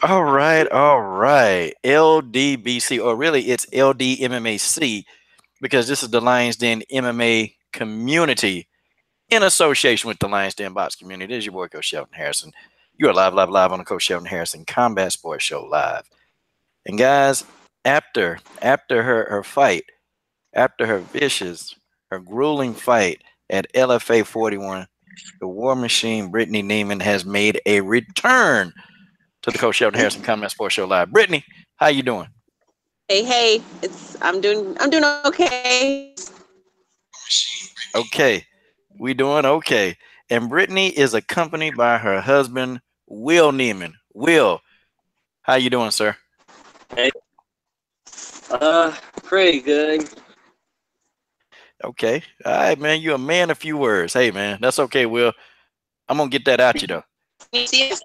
All right, all right. LDBC, or really it's LDMMAC, because this is the Lions Den MMA community in association with the Lions Den Box community. This is your boy, Coach Shelton Harrison. You are live on the Coach Shelton Harrison Combat Sports Show live. And guys, after her fight, after her grueling fight at LFA 41, the War Machine Brittany Nieman has made a return to the Coach Shelton Harrison Combat Sports Show live. Brittany, how you doing? Hey, I'm doing okay. Okay, we doing okay. And Brittany is accompanied by her husband, Will Nieman. Will, how you doing, sir? Hey, pretty good. Okay. All right, man. You a man of few words. Hey, man. That's okay, Will. I'm gonna get that out you though. You see us?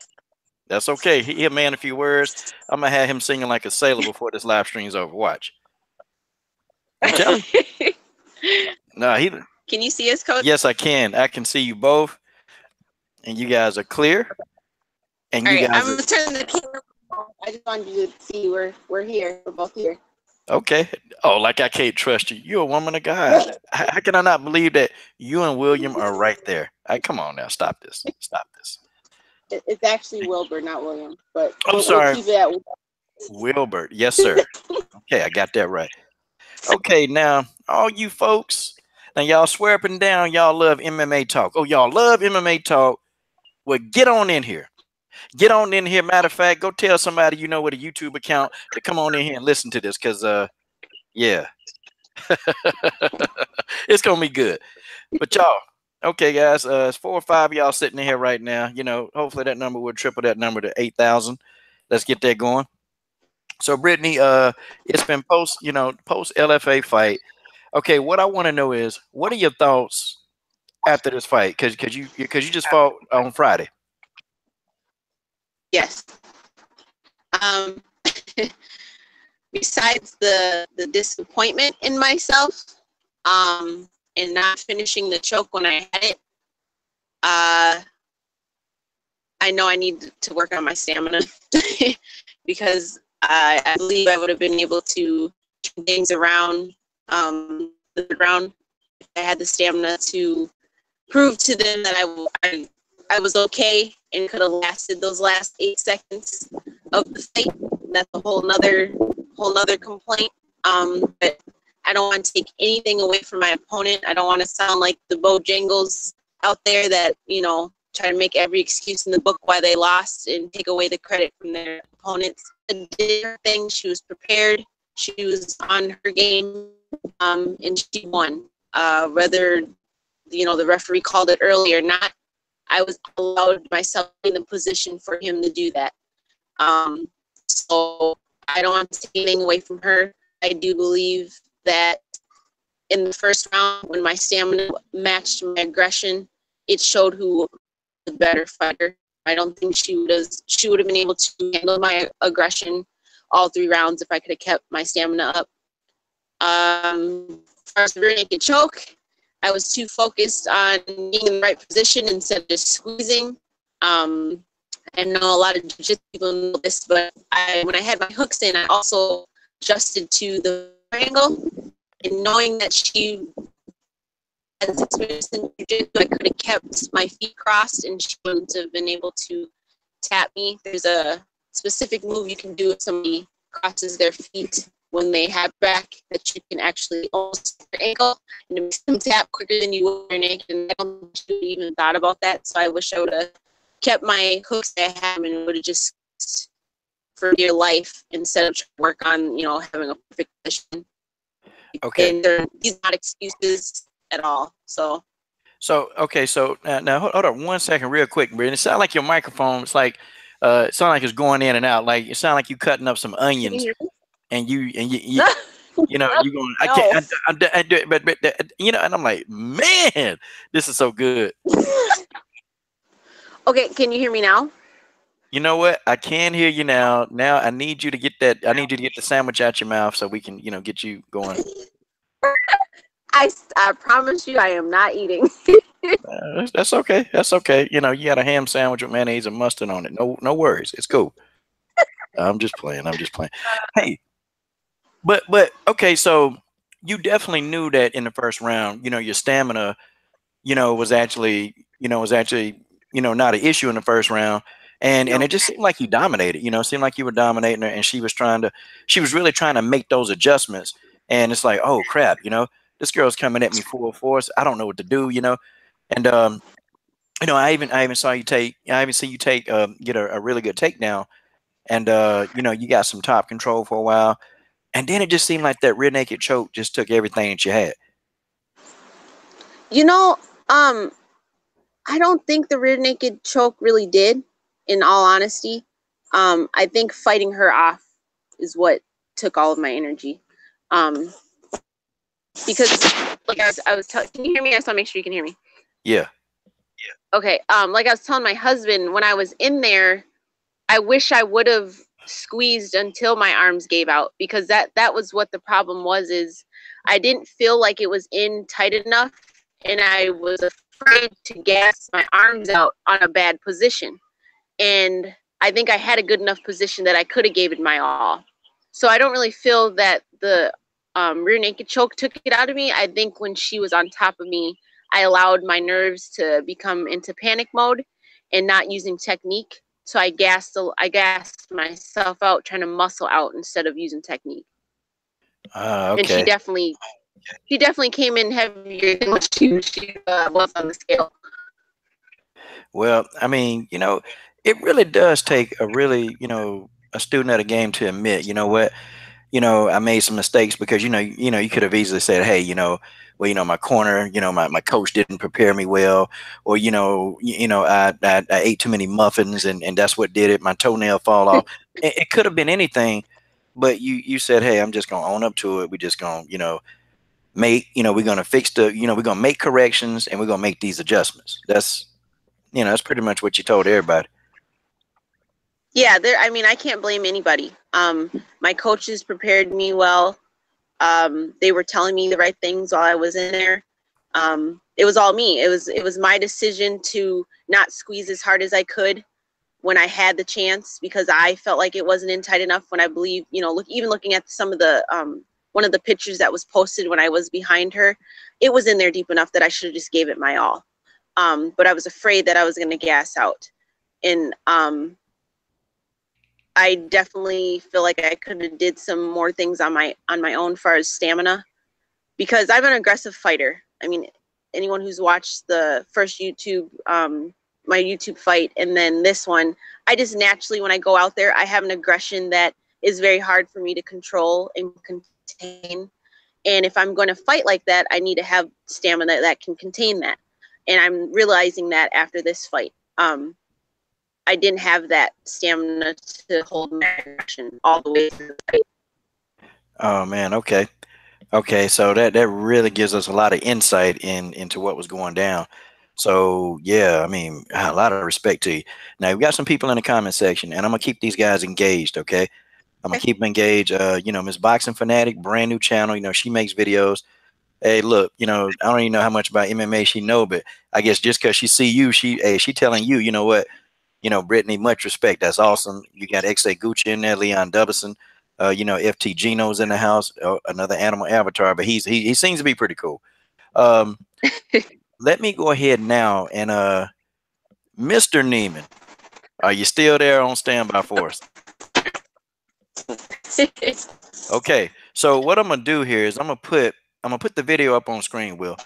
That's okay. He a man of few words. I'm gonna have him singing like a sailor before this live stream's over. Watch. I'm telling you. No, he. Can you see us, Coach? Yes, I can. I can see you both, and you guys are clear. And All you right, guys. I'm gonna turn the camera. I just wanted you to see we're here. We're both here. Okay. Oh, like I can't trust you. You're a woman of God. How can I not believe that you and William are right there? Come on now. Stop this. Stop this. It's actually Wilbur, not William. But I'm sorry. We'll keep it at Wilbert. Yes, sir. Okay, I got that right. Okay, now, all you folks, now y'all swear up and down y'all love MMA talk. Oh, y'all love MMA talk. Well, get on in here. Get on in here. Matter of fact, go tell somebody you know with a YouTube account to come on in here and listen to this, because yeah. It's gonna be good. But y'all, okay, guys, it's 4 or 5 of y'all sitting in here right now. You know, hopefully that number will triple that number to 8,000. Let's get that going. So Brittany, it's been post LFA fight. Okay, what I want to know is, what are your thoughts after this fight? Because you just fought on Friday. Yes. Um, besides the disappointment in myself, and not finishing the choke when I had it, I know I need to work on my stamina because I believe I would have been able to turn things around the ground if I had the stamina to prove to them that I was okay and could have lasted those last 8 seconds of the fight. That's a whole nother complaint. But I don't want to take anything away from my opponent. I don't want to sound like the Bojangles out there that, try to make every excuse in the book why they lost and take away the credit from their opponents. She did her thing. She was prepared. She was on her game, and she won. Whether, the referee called it early or not, I was allowed myself in the position for him to do that. So I don't want to take anything away from her. I do believe that in the first round, when my stamina matched my aggression, it showed who was the better fighter. I don't think she would have been able to handle my aggression all 3 rounds if I could have kept my stamina up. As far as the rear naked choke, I was too focused on being in the right position instead of just squeezing. I know a lot of jiu-jitsu people know this, but when I had my hooks in, I also adjusted to the angle. And knowing that she has experience in jiu-jitsu, I could have kept my feet crossed and she wouldn't have been able to tap me. There's a specific move you can do if somebody crosses their feet when they have back, that you can actually almost their ankle and it makes them tap quicker than you would your naked. And I don't think she even thought about that. So I wish I would have kept my hooks that I have and would have just for dear life instead of trying to work on, having a perfect position. Okay. And these are not excuses at all. So okay. So now hold on 1 second, real quick, Brittany. It sounds like your microphone. It's like it sounds like it's going in and out. Like it sounds like you cutting up some onions, and you you're going. No. I do it, but and I'm like, man, this is so good. Okay, can you hear me now? You know what? I can hear you now. Now I need you to get that. I need you to get the sandwich out your mouth so we can, get you going. I promise you, I am not eating. That's okay. That's okay. You know, you got a ham sandwich with mayonnaise and mustard on it. No, no worries. It's cool. I'm just playing. I'm just playing. Hey, but okay. So you definitely knew that in the first round. You know, your stamina, was actually, not an issue in the first round. And No. it just seemed like you dominated. You know, it seemed like you were dominating her, and she was really trying to make those adjustments. And it's like, oh crap, this girl's coming at me full force. I don't know what to do. And I even saw you take. I even see you take get a really good takedown, and you got some top control for a while, and then it just seemed like that rear naked choke just took everything that you had. You know, um, I don't think the rear naked choke really did, in all honesty. I think fighting her off is what took all of my energy. Um, because like can you hear me? I just want to make sure you can hear me. Yeah. Okay. Like I was telling my husband when I was in there, I wish I would have squeezed until my arms gave out, because that was what the problem was. Is I didn't feel like it was in tight enough, and I was afraid to gas my arms out on a bad position. And I think I had a good enough position that I could have gave it my all. So I don't really feel that the rear naked choke took it out of me. I think when she was on top of me, I allowed my nerves to become into panic mode and not using technique. So I gassed myself out trying to muscle out instead of using technique. And Okay. she definitely came in heavier than what she was on the scale. Well, I mean, it really does take a really, a student at a game to admit, you know what, I made some mistakes, because you could have easily said, hey, well, my corner, my coach didn't prepare me well, or I ate too many muffins, and that's what did it. My toenail fall off. It could have been anything, but you said, hey, I'm just gonna own up to it. We just gonna, we're gonna fix we're gonna make corrections, and we're gonna make these adjustments. That's pretty much what you told everybody. Yeah, I mean, I can't blame anybody. My coaches prepared me well. They were telling me the right things while I was in there. It was all me. It was my decision to not squeeze as hard as I could when I had the chance, because I felt like it wasn't in tight enough. When I believe, even looking at some of the one of the pictures that was posted when I was behind her, it was in there deep enough that I should have just gave it my all. But I was afraid that I was going to gas out, and I definitely feel like I could have did some more things on my own as far as stamina, because I'm an aggressive fighter. I mean, anyone who's watched the first my YouTube fight, and then this one, I just naturally, when I go out there, I have an aggression that is very hard for me to control and contain. And if I'm going to fight like that, I need to have stamina that can contain that. And I'm realizing that after this fight. I didn't have that stamina to hold my aggression all the way through the fight. Oh man, okay. Okay, so that really gives us a lot of insight into what was going down. So yeah, I mean, a lot of respect to you. Now we got some people in the comment section, and I'm gonna keep these guys engaged. Okay, I'm gonna Okay. keep them engaged. Miss Boxing Fanatic, brand new channel. She makes videos. Hey, look, I don't even know how much about MMA she know, but I guess just because she see you, she telling you, you know what, Brittany, much respect. That's awesome. You got XA Gucci in there, Leon Dubbison. FT Geno's in the house, another animal avatar, but he seems to be pretty cool. Um, let me go ahead now and Mr. Nieman, are you still there on standby for us? Okay, so what I'm gonna do here is I'm gonna put the video up on screen, Will.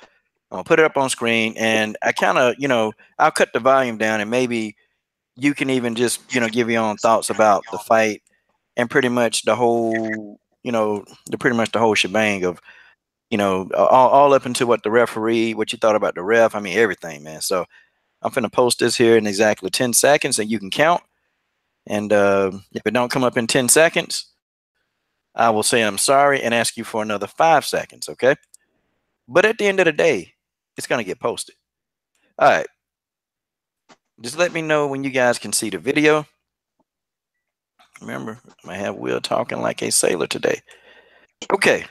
I'm gonna put it up on screen, and I kind of, I'll cut the volume down, and maybe you can even just, give your own thoughts about the fight and pretty much the whole, pretty much the whole shebang of, all up into what the referee, what you thought about the ref. I mean, everything, man. So I'm gonna post this here in exactly 10 seconds, and you can count. And if it don't come up in 10 seconds, I will say I'm sorry and ask you for another 5 seconds, okay? But at the end of the day, it's gonna get posted. All right. Just let me know when you guys can see the video. Remember, I'm gonna have Will talking like a sailor today. Okay.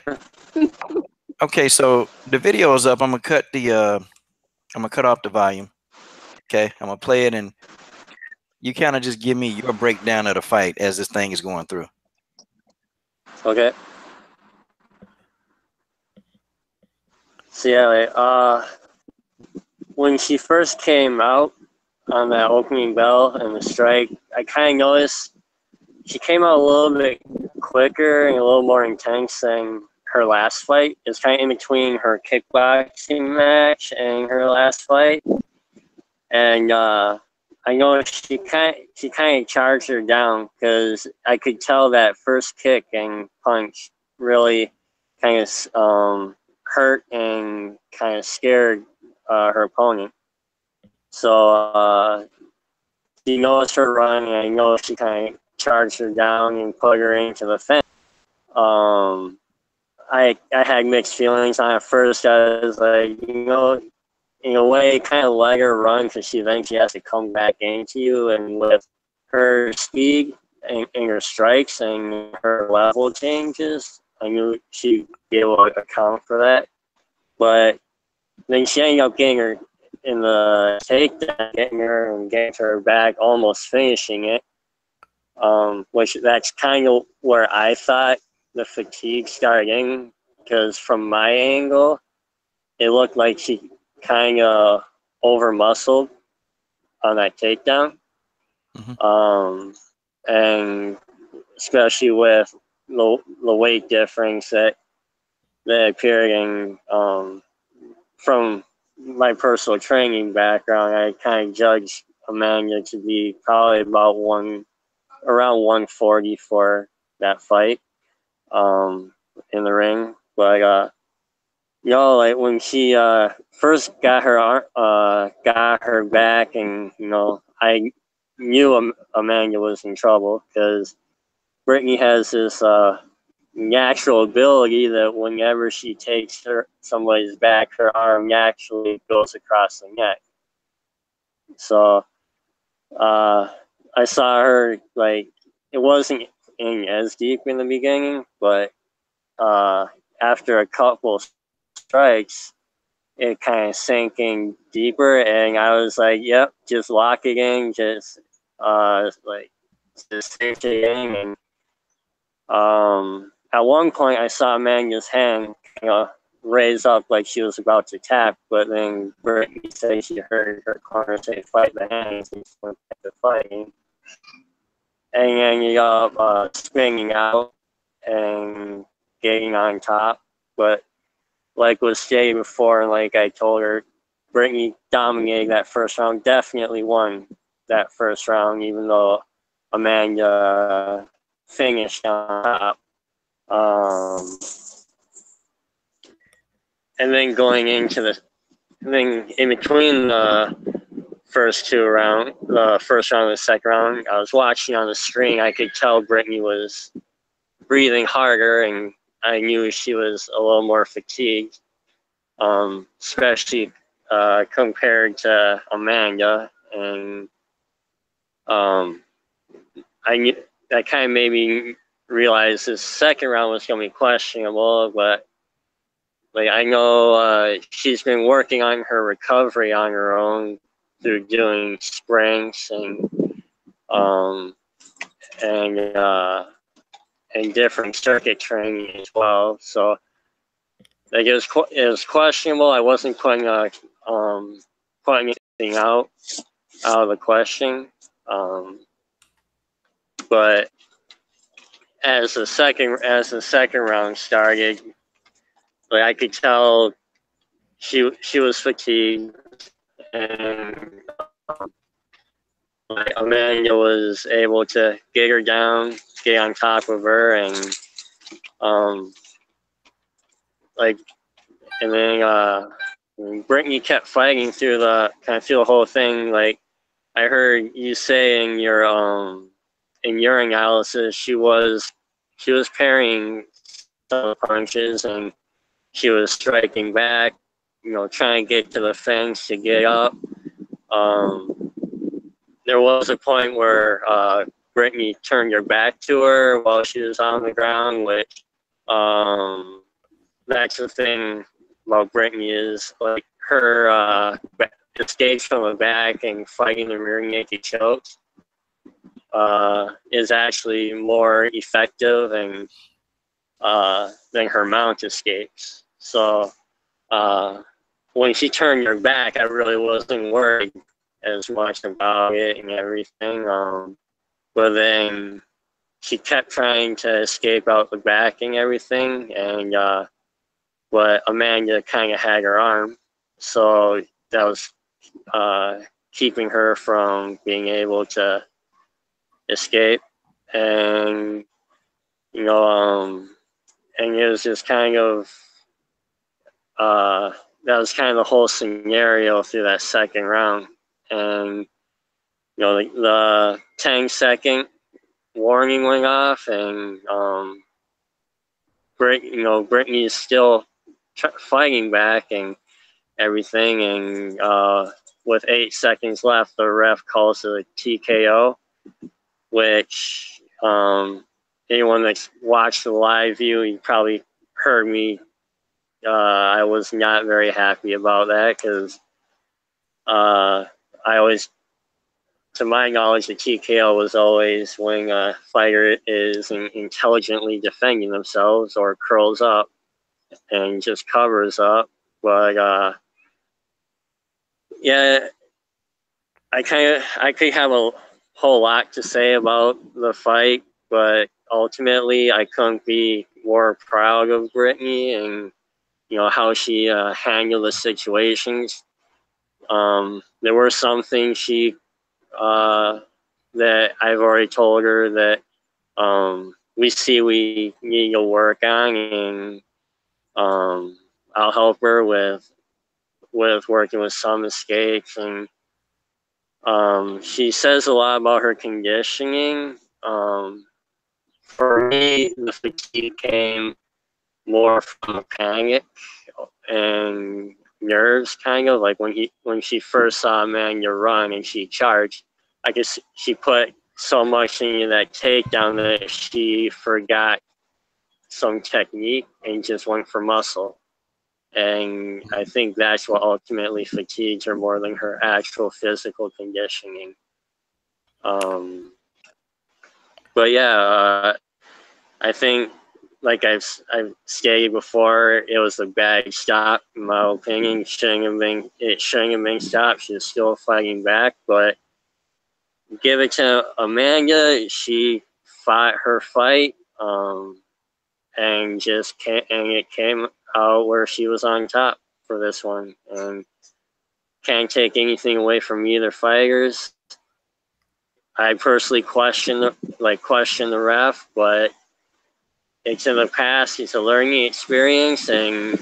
Okay, so the video is up. I'm gonna cut the I'm gonna cut off the volume. Okay, I'm gonna play it, and you kind of just give me your breakdown of the fight as this thing is going through. Okay. So yeah, when she first came out on that opening bell and the strike, I kind of noticed she came out a little bit quicker and a little more intense than her last fight. It's kind of in between her kickboxing match and her last fight, and I know she kind of charged her down because I could tell that first kick and punch really kind of hurt and kind of scared her opponent. So she knows her run, and I know she kind of charged her down and put her into the fence. I had mixed feelings on it first. I was like, in a way, kind of let her run because she eventually has to come back into you. And with her speed and her strikes and her level changes, I knew she'd be able to account for that. But then she ended up getting her in the takedown, getting her and getting her back, almost finishing it. Which that's kind of where I thought the fatigue started in, because from my angle, it looked like she kind of over muscled on that takedown. Mm-hmm. And especially with the weight difference that appeared in, from my personal training background, I kind of judged Amanda to be probably about around 140 for that fight, in the ring. But like when she first got her back, and I knew Amanda was in trouble because Brittany has this natural ability that whenever she takes somebody's back, her arm naturally goes across the neck. So I saw her, like, it wasn't in as deep in the beginning, but after a couple strikes, it kind of sank in deeper, and I was like, "Yep, just lock it in, just sink it in." And at one point, I saw Amanda's hand, raise up like she was about to tap, but then Brittany said she heard her corner say, "Fight the hands," and she went back to fighting, and ended up spinning out and getting on top. But like was stated before, and like I told her, Brittany dominated that first round, definitely won that first round, even though Amanda finished on top. And then going into in between the first round and the second round, I was watching on the screen. I could tell Brittany was breathing harder, and I knew she was a little more fatigued, especially compared to Amanda. And I knew that kind of made me realize this second round was going to be questionable, but like I know she's been working on her recovery on her own through doing sprints and different circuit training as well. So like it was questionable. I wasn't putting anything out of the question. But as the second round started, like I could tell she was fatigued, and like Amanda was able to get her down, get on top of her, and and then Brittany kept fighting through the whole thing. Like I heard you say in your analysis, she was parrying some punches, and she was striking back, trying to get to the fence to get up. There was a point where Brittany turned her back to her while she was on the ground, which that's the thing about Brittany, is like her escapes from a back and fighting the rear naked chokes is actually more effective and than her mount escapes. So when she turned her back, I really wasn't worried as much about it and everything. But then she kept trying to escape out the back and everything, and but Amanda kind of had her arm, so that was keeping her from being able to escape. And you know, and it was just kind of that was kind of the whole scenario through that second round. And you know, the 10-second warning went off, and Brittany is still fighting back and everything. And with 8 seconds left, the ref calls it a TKO, which anyone that's watched the live view, you probably heard me. I was not very happy about that because I always, to my knowledge, the TKO was always when a fighter is intelligently defending themselves or curls up and just covers up. But yeah, I could have a whole lot to say about the fight, but ultimately I couldn't be more proud of Brittany and how she handled the situations. There were some things she that I've already told her that we need to work on, and I'll help her with working with some escapes. And she says a lot about her conditioning. For me, the fatigue came more from a panic and nerves, kind of like when she first saw Amanda run and she charged. I guess she put so much into that takedown that she forgot some technique and just went for muscle. And I think that's what ultimately fatigued her more than her actual physical conditioning. But yeah, I think, like I've stated before, it was a bad stop in my opinion. It shouldn't have been stopped. She's still fighting back, but give it to Amanda. She fought her fight, and it came out where she was on top for this one. And can't take anything away from either fighters. I personally question the ref, but it's in the past. It's a learning experience, and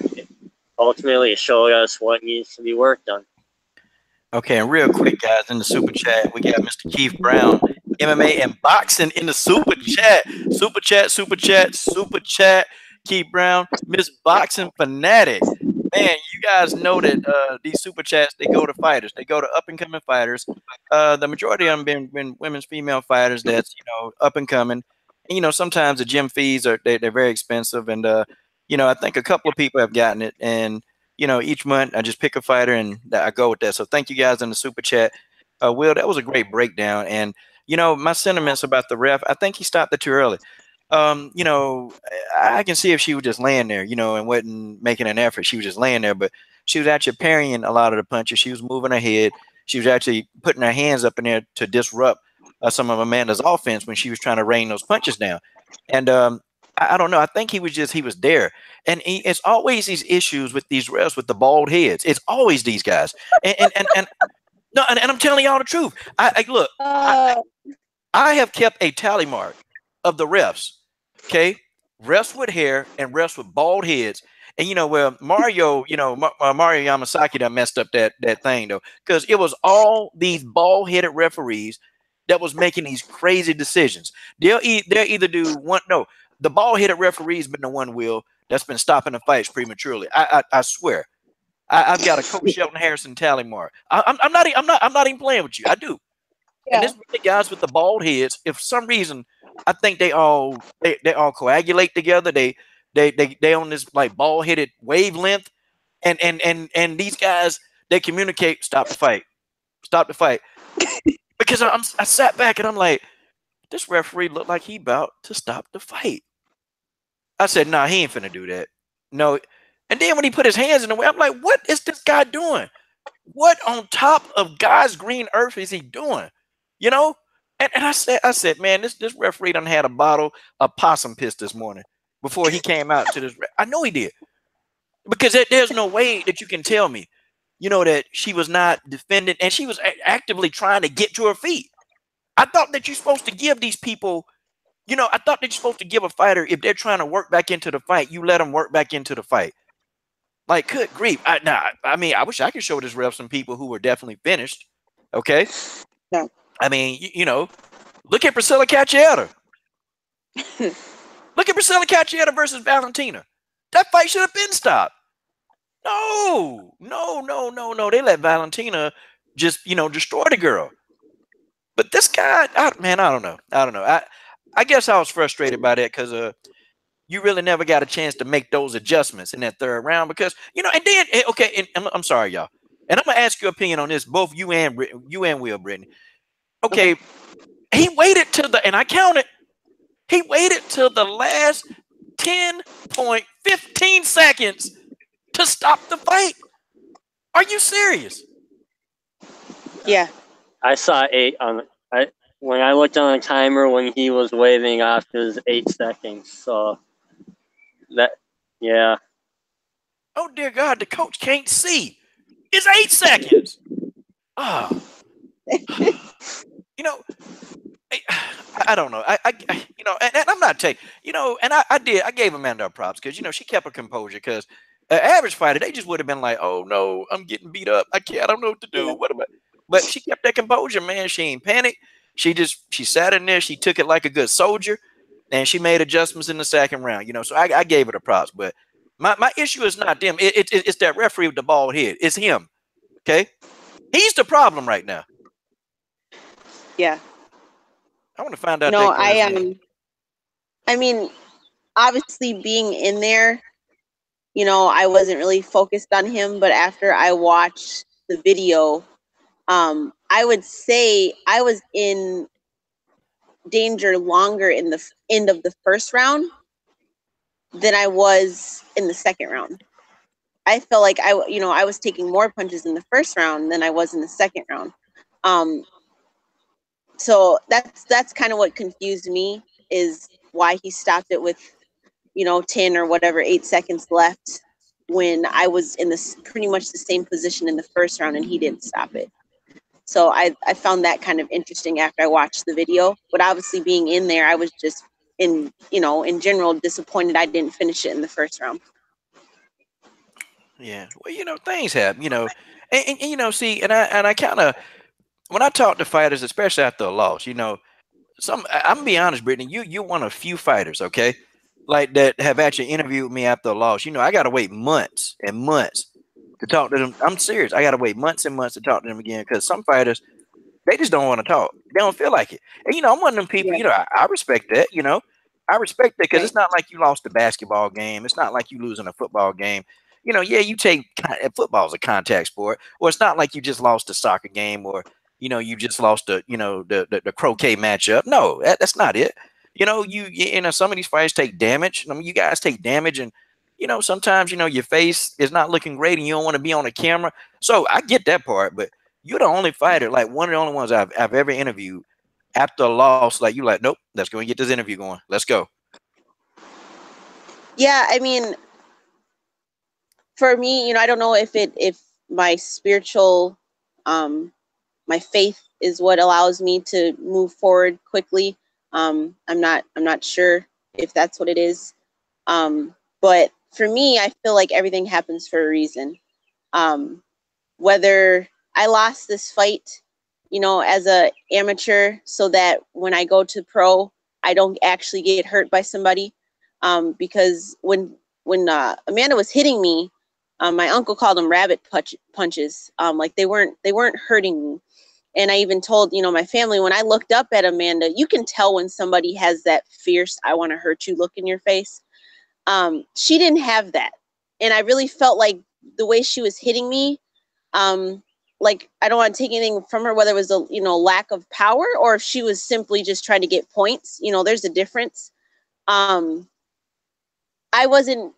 ultimately it showed us what needs to be worked on. Okay, and real quick, guys, in the super chat, we got Mr. Keith Brown, MMA and boxing in the super chat. Super chat, super chat, super chat. Keith Brown, Miss Boxing Fanatic. Man, you guys know that these super chats, they go to fighters. They go to up-and-coming fighters. The majority of them been women's, female fighters that's, up and coming. And, sometimes the gym fees they're very expensive. And, I think a couple of people have gotten it. And, each month I just pick a fighter and I go with that. So thank you guys in the super chat. Will, that was a great breakdown. And, my sentiments about the ref, I think he stopped it too early. I can see if she was just laying there, and wasn't making an effort. She was just laying there, but she was actually parrying a lot of the punches. She was moving her head. She was actually putting her hands up in there to disrupt some of Amanda's offense when she was trying to rain those punches down. And I don't know. I think he was there. And it's always these issues with these refs with the bald heads. It's always these guys. And no, and I'm telling y'all the truth. Look, I have kept a tally mark of the refs. Okay, refs with hair and refs with bald heads. And Mario, Mario Yamasaki that messed up that thing though, because it was all these bald-headed referees that was making these crazy decisions. They'll either do one. No, the bald-headed referee's been the one, Will, that's been stopping the fights prematurely. I swear. I've got a Coach Shelton Harrison tally mark. I'm not even playing with you. I do. Yeah. And this the guys with the bald heads, if for some reason I think they all coagulate together. They on this like bald headed wavelength. And these guys, they communicate, stop the fight, because I sat back and I'm like, this referee looked like he about to stop the fight. I said, nah, he ain't finna do that. No. And then when he put his hands in the way, I'm like, what is this guy doing? What on top of God's green earth is he doing? You know? And I said, man, this referee done had a bottle of possum piss this morning before he came out to this. I know he did. Because there's no way that you can tell me, that she was not defending and she was actively trying to get to her feet. I thought that you're supposed to give these people, I thought that you're supposed to give a fighter, if they're trying to work back into the fight, you let them work back into the fight. Like, good grief. I mean, I wish I could show this ref some people who were definitely finished. Okay. Yeah. I mean, look at Priscilla Caccietta. Look at Priscilla Caccietta versus Valentina. That fight should have been stopped. No. They let Valentina just, destroy the girl. But this guy, I don't know. I guess I was frustrated by that because you really never got a chance to make those adjustments in that third round because, and then, okay, and I'm sorry, y'all. And I'm going to ask your opinion on this, both you and Will, Brittany. Okay, he waited and I counted, he waited till the last 10.15 seconds to stop the fight. Are you serious? Yeah. I saw 8 when I looked on the timer when he was waving off, it was 8 seconds. So yeah. Oh dear God, the coach can't see. It's 8 seconds. Oh. I don't know. I and I'm not taking, and I gave Amanda props because, she kept her composure because an average fighter, they just would have been like, oh no, I'm getting beat up. I don't know what to do. What am I? But she kept that composure, man. She ain't panicked. She sat in there. She took it like a good soldier and she made adjustments in the second round, so I gave her the props. But my issue is not them. It's that referee with the bald head. It's him. Okay. He's the problem right now. Yeah. I want to find out. No, I mean, obviously being in there, I wasn't really focused on him, but after I watched the video, I would say I was in danger longer in the end of the first round than I was in the second round. I felt like I was taking more punches in the first round than I was in the second round. So that's kind of what confused me, is why he stopped it with, 10 or whatever, 8 seconds left when I was in this pretty much the same position in the first round and he didn't stop it. So I found that kind of interesting after I watched the video. But obviously being in there, I was just in general disappointed I didn't finish it in the first round. Yeah. Well, things happen, and see, and I kind of, when I talk to fighters, especially after a loss, I'm gonna be honest, Brittany, you're one of few fighters, okay, like that have actually interviewed me after a loss. I gotta wait months and months to talk to them. I'm serious. I gotta wait months and months to talk to them again because some fighters, they just don't want to talk. They don't feel like it. And I'm one of them people. Yeah. I respect that. I respect that because it's not like you lost a basketball game. It's not like you losing a football game. Yeah, you take football's a contact sport, or it's not like you just lost a soccer game, or you just lost the croquet matchup. No, that's not it. Some of these fights take damage. I mean, you guys take damage, and sometimes your face is not looking great, and you don't want to be on the camera. So I get that part, but you're the only fighter, like one of the only ones I've ever interviewed after a loss. Like, you like, nope, let's go and get this interview going. Let's go. Yeah, I mean, for me, I don't know if my spiritual, my faith is what allows me to move forward quickly. I'm not sure if that's what it is. But for me, I feel like everything happens for a reason. Whether I lost this fight, as a amateur, so that when I go to pro, I don't actually get hurt by somebody. Because when Amanda was hitting me, my uncle called them rabbit punches. Like they weren't hurting me. And I even told, my family, when I looked up at Amanda, you can tell when somebody has that fierce, I want to hurt you look in your face. She didn't have that. And I really felt like the way she was hitting me, like, I don't want to take anything from her, whether it was a, you know, lack of power or if she was simply just trying to get points. You know, there's a difference. I wasn't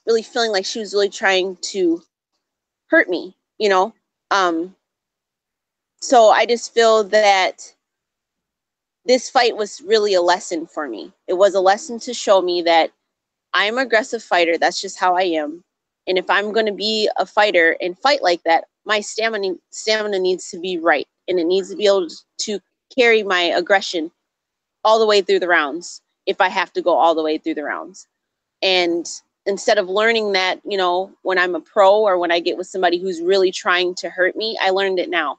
really feeling like she was really trying to hurt me, you know. So I just feel that this fight was really a lesson for me. It was a lesson to show me that I'm an aggressive fighter. That's just how I am. And if I'm going to be a fighter and fight like that, my stamina needs to be right, and it needs to be able to carry my aggression all the way through the rounds if I have to go all the way through the rounds. And instead of learning that, you know, when I'm a pro or when I get with somebody who's really trying to hurt me, I learned it now.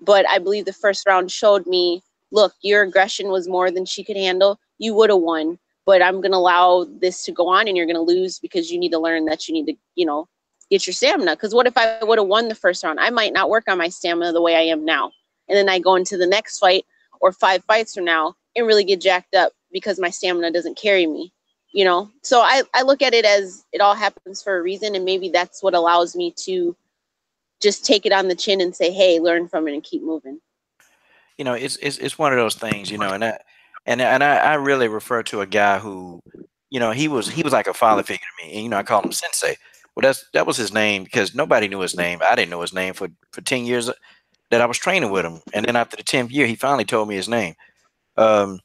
But I believe the first round showed me, look, your aggression was more than she could handle. You would have won, but I'm going to allow this to go on and you're going to lose because you need to learn that you need to, you know, get your stamina. Because what if I would have won the first round? I might not work on my stamina the way I am now. And then I go into the next fight or 5 fights from now and really get jacked up because my stamina doesn't carry me, you know? So I look at it as it all happens for a reason. And maybe that's what allows me to just take it on the chin and say, hey, learn from it and keep moving. You know, it's one of those things, you know, and I really refer to a guy who, you know, he was like a father figure to me, and you know, I call him Sensei. Well, that was his name because nobody knew his name. I didn't know his name for 10 years that I was training with him, and then after the 10th year, he finally told me his name. Um,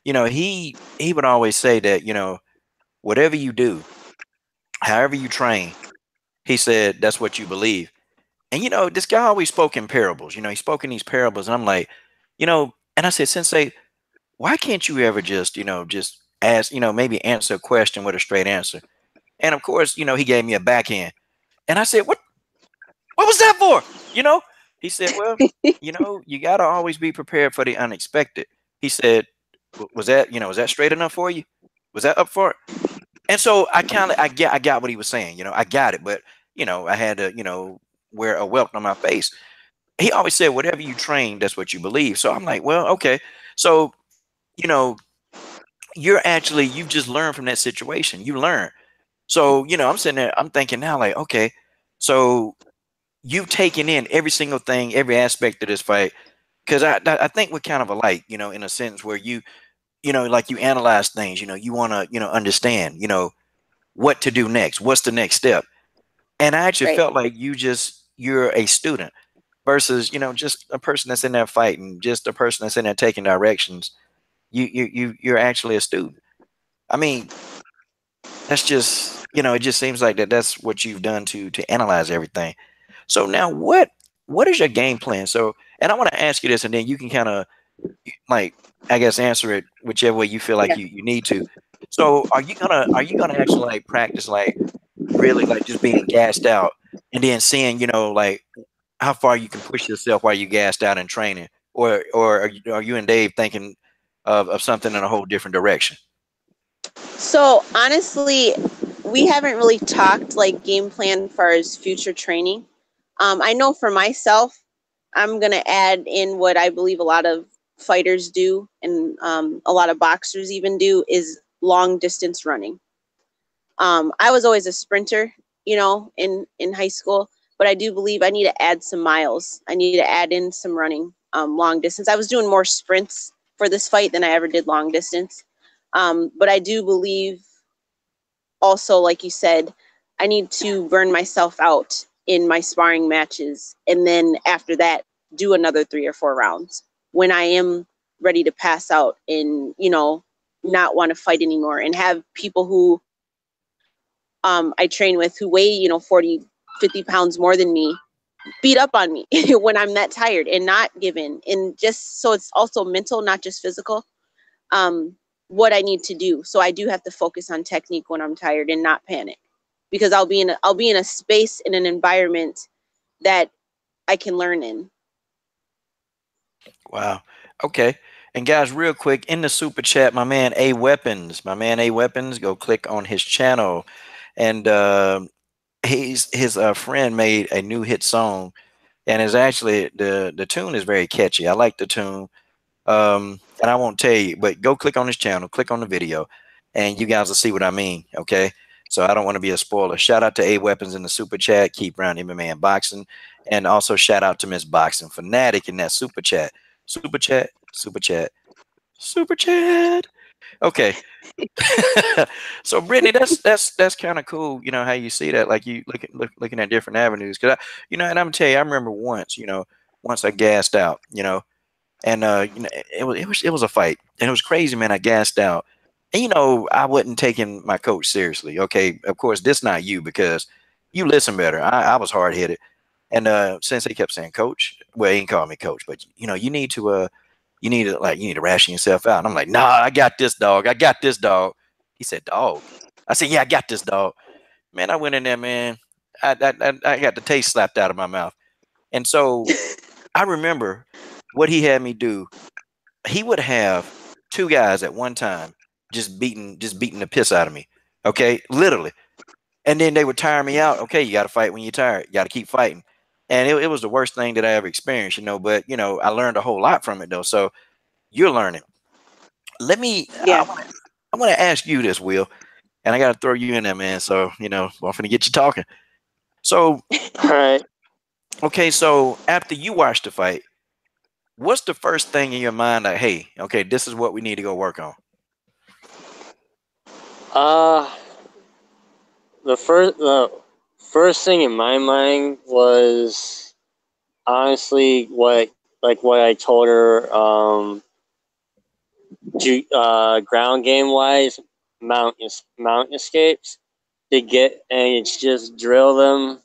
you know, he would always say that, you know, whatever you do, however you train, he said that's what you believe. And you know, this guy always spoke in parables. You know, he spoke in these parables, and I'm like, you know, and I said, Sensei, why can't you ever just, you know, just ask, you know, maybe answer a question with a straight answer? And of course, you know, he gave me a backhand, and I said, what was that for? You know, he said, well, you know, you got to always be prepared for the unexpected. He said, was that, you know, was that straight enough for you? Was that up for it? And so I got what he was saying. You know, I got it, but you know, I had to, you know, wear a welt on my face. He always said, whatever you train, that's what you believe. So I'm like, well, okay. So, you know, you've just learned from that situation. You learn. So, you know, I'm sitting there, I'm thinking now, like, okay, so you've taken in every single thing, every aspect of this fight. Cause I think we're kind of alike, you know, in a sense where you know, like you analyze things, you know, you want to, you know, understand, you know, what to do next. What's the next step? And I actually Right. felt like you're a student versus, you know, just a person that's in there fighting, just a person that's in there taking directions. You're actually a student. I mean, that's just, you know, it just seems like that's what you've done to analyze everything. So now what is your game plan? So, and I want to ask you this, and then you can kind of like, I guess, answer it whichever way you feel like Yeah. you need to. So are you gonna actually like practice like really like just being gassed out and then seeing, you know, like how far you can push yourself while you gassed out in training, or are you and Dave thinking of something in a whole different direction? So honestly, we haven't really talked like game plan for as future training. I know for myself, I'm gonna add in what I believe a lot of fighters do, and a lot of boxers even do, is long distance running. I was always a sprinter, you know, in high school, but I do believe I need to add some miles. I need to add in some running, long distance. I was doing more sprints for this fight than I ever did long distance. But I do believe also, like you said, I need to burn myself out in my sparring matches. And then after that, do another 3 or 4 rounds when I am ready to pass out and, you know, not want to fight anymore, and have people who I train with who weigh, you know, 40, 50 pounds more than me beat up on me when I'm that tired and not give in. And just so it's also mental, not just physical. What I need to do. So I do have to focus on technique when I'm tired and not panic, because I'll be in a space, in an environment that I can learn in. Wow. Okay. And guys, real quick in the super chat, my man A Weapons, go click on his channel, and his friend made a new hit song, and is actually the tune is very catchy. I like the tune. And I won't tell you, but go click on his channel, click on the video, and you guys will see what I mean. Okay. So I don't want to be a spoiler. Shout out to A Weapons in the super chat. Keep around MMA and boxing, and also shout out to Miss Boxing Fanatic in that super chat. Super chat. Super chat. Super chat. Okay. So Brittany, that's kind of cool. You know how you see that, like you looking at different avenues. Cause and I'm gonna tell you, I remember once, once I gassed out, and it was a fight, and it was crazy, man. I gassed out, and I wasn't taking my coach seriously. Okay, of course, this not you because you listen better. I was hard headed, and since they kept saying coach, well, he ain't call me coach, but you need to ration yourself out. And I'm like, nah, I got this dog. I got this dog. He said, dog. I said, yeah, I got this dog. Man, I went in there, man. I got the taste slapped out of my mouth. And so I remember what he had me do. He would have two guys at one time just beating the piss out of me. Okay, literally. And then they would tire me out. Okay, you got to fight when you're tired. You got to keep fighting. And it was the worst thing that I ever experienced, but I learned a whole lot from it though. So you're learning. Let me. Yeah. I want to ask you this, Will, and I got to throw you in there, man. So I'm gonna get you talking. So, All right. okay, so after you watch the fight, what's the first thing in your mind like, hey, okay, this is what we need to go work on? The first thing in my mind was honestly what I told her. Ground game wise, mount escapes to get, and it's just drill them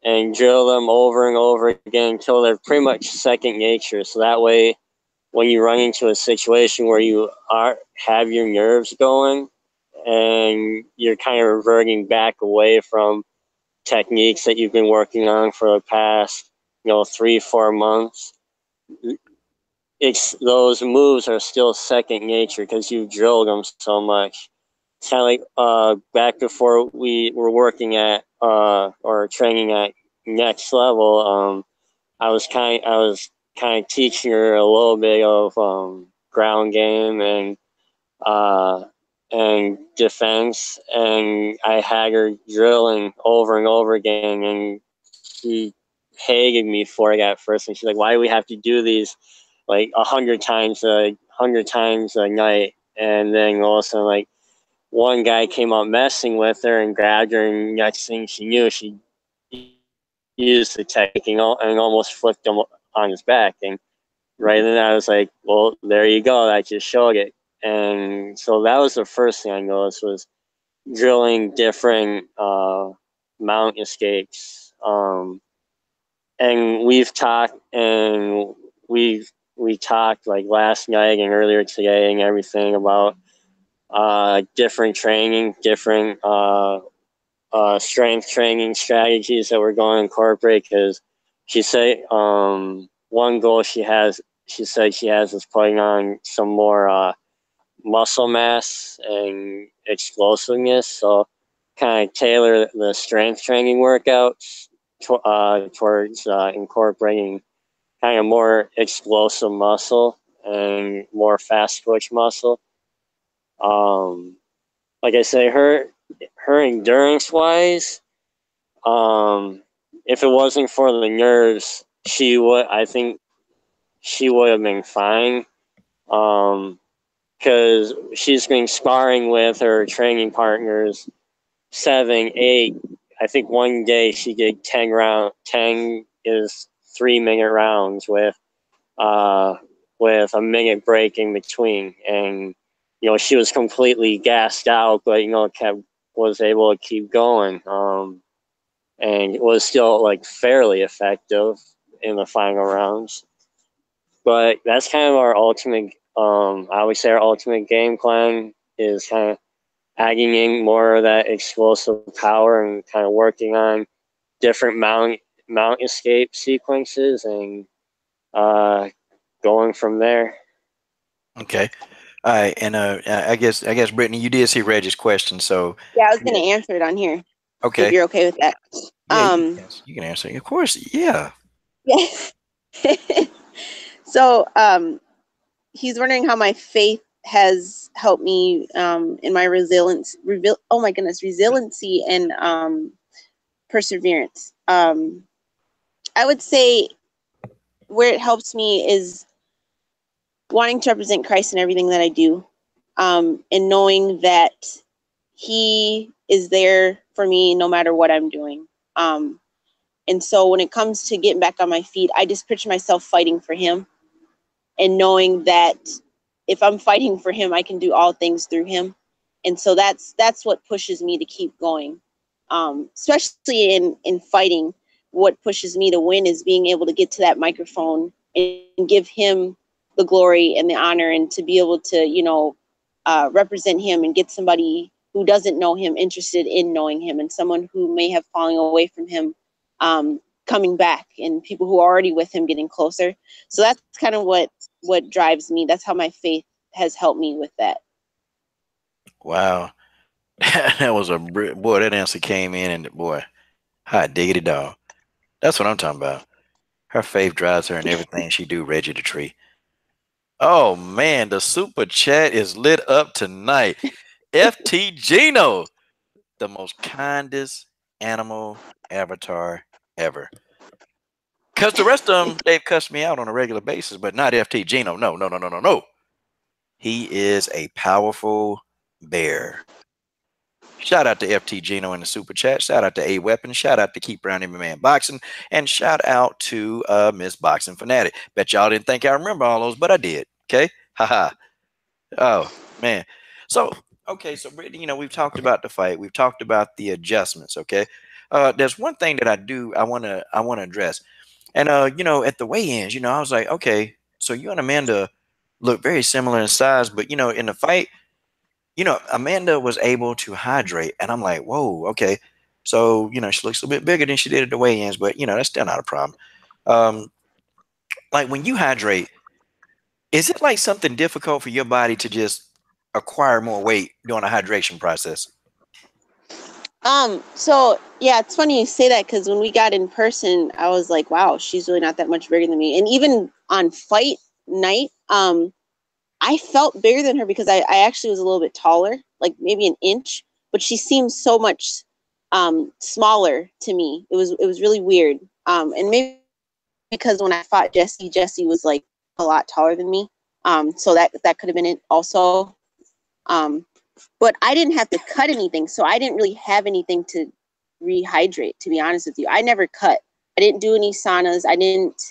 and drill them over and over again until they're pretty much second nature. So that way, when you run into a situation where you have your nerves going and you're kind of reverting back away from techniques that you've been working on for the past 3-4 months, those moves are still second nature because you drilled them so much. It's kind of like back before we were working at or training at next level. I was kind of teaching her a little bit of ground game and defense, and I had her drilling over and over again, and she hated me for it at first, and she's like, "Why do we have to do these like 100 times a night?" And then all of a sudden, like, one guy came up messing with her and grabbed her, and next thing she knew, she used the technique and almost flipped him on his back. And right then I was like, well, there you go. I just showed it. And so that was the first thing I noticed was drilling different mount escapes. And we talked like last night and earlier today and everything about different training, different strength training strategies that we're going to incorporate, because she said one goal she said she has is putting on some more muscle mass and explosiveness. So kind of tailor the strength training workouts towards incorporating kind of more explosive muscle and more fast twitch muscle. Like I say, her endurance wise, if it wasn't for the nerves, I think she would have been fine. Because she's been sparring with her training partners 7, 8. I think one day she did 10 is 3-minute rounds with a minute break in between, and she was completely gassed out, but was able to keep going, and it was still like fairly effective in the final rounds. But that's kind of our ultimate. I would say our ultimate game plan is kind of adding in more of that explosive power and kind of working on different mount escape sequences and going from there. Okay. All right. And I guess Brittany, you did see Reggie's question, so Yeah, I was gonna answer it on here. okay. If you're okay with that. Yeah, you can answer. Of course, yeah. Yeah. So he's wondering how my faith has helped me in my resiliency and perseverance. I would say where it helps me is wanting to represent Christ in everything that I do, and knowing that He is there for me no matter what I'm doing. And so when it comes to getting back on my feet, I just picture myself fighting for Him, and knowing that if I'm fighting for Him, I can do all things through Him. And so that's what pushes me to keep going. Especially in fighting, what pushes me to win is being able to get to that microphone and give Him the glory and the honor, and to be able to, represent Him and get somebody who doesn't know Him interested in knowing Him, and someone who may have fallen away from Him coming back, and people who are already with Him getting closer. So that's kind of what drives me. That's how my faith has helped me with that. Wow. That was boy, that answer came in, and boy, hot diggity dog. That's what I'm talking about. Her faith drives her in everything she do, Reggie the Tree. Oh man, the super chat is lit up tonight. FT Gino, the most kindest animal avatar ever. Because the rest of them, they've cussed me out on a regular basis, but not FT Gino. No, no, no, no, no, no. He is a powerful bear. Shout out to FT Gino in the super chat. Shout out to A Weapon. Shout out to Keep Brown and Man Boxing. And shout out to Miss Boxing Fanatic. Bet y'all didn't think I remember all those, but I did. Okay. Haha. Oh man. So okay, so Brittany, we've talked about the fight. We've talked about the adjustments. Okay. There's one thing that I wanna address. And at the weigh-ins, I was like, okay, so you and Amanda look very similar in size, but in the fight, Amanda was able to hydrate, and I'm like, whoa, okay. So, she looks a bit bigger than she did at the weigh-ins, but that's still not a problem. Like when you hydrate, is it like something difficult for your body to just acquire more weight during a hydration process? So yeah, it's funny you say that, because when we got in person, I was like, wow, she's really not that much bigger than me. And even on fight night, I felt bigger than her, because I actually was a little bit taller, like maybe an inch, but she seemed so much smaller to me. It was really weird. And maybe because when I fought Jesse was like a lot taller than me. So that could have been it also. But I didn't have to cut anything, so I didn't really have anything to rehydrate, to be honest with you. I never cut. I didn't do any saunas. I didn't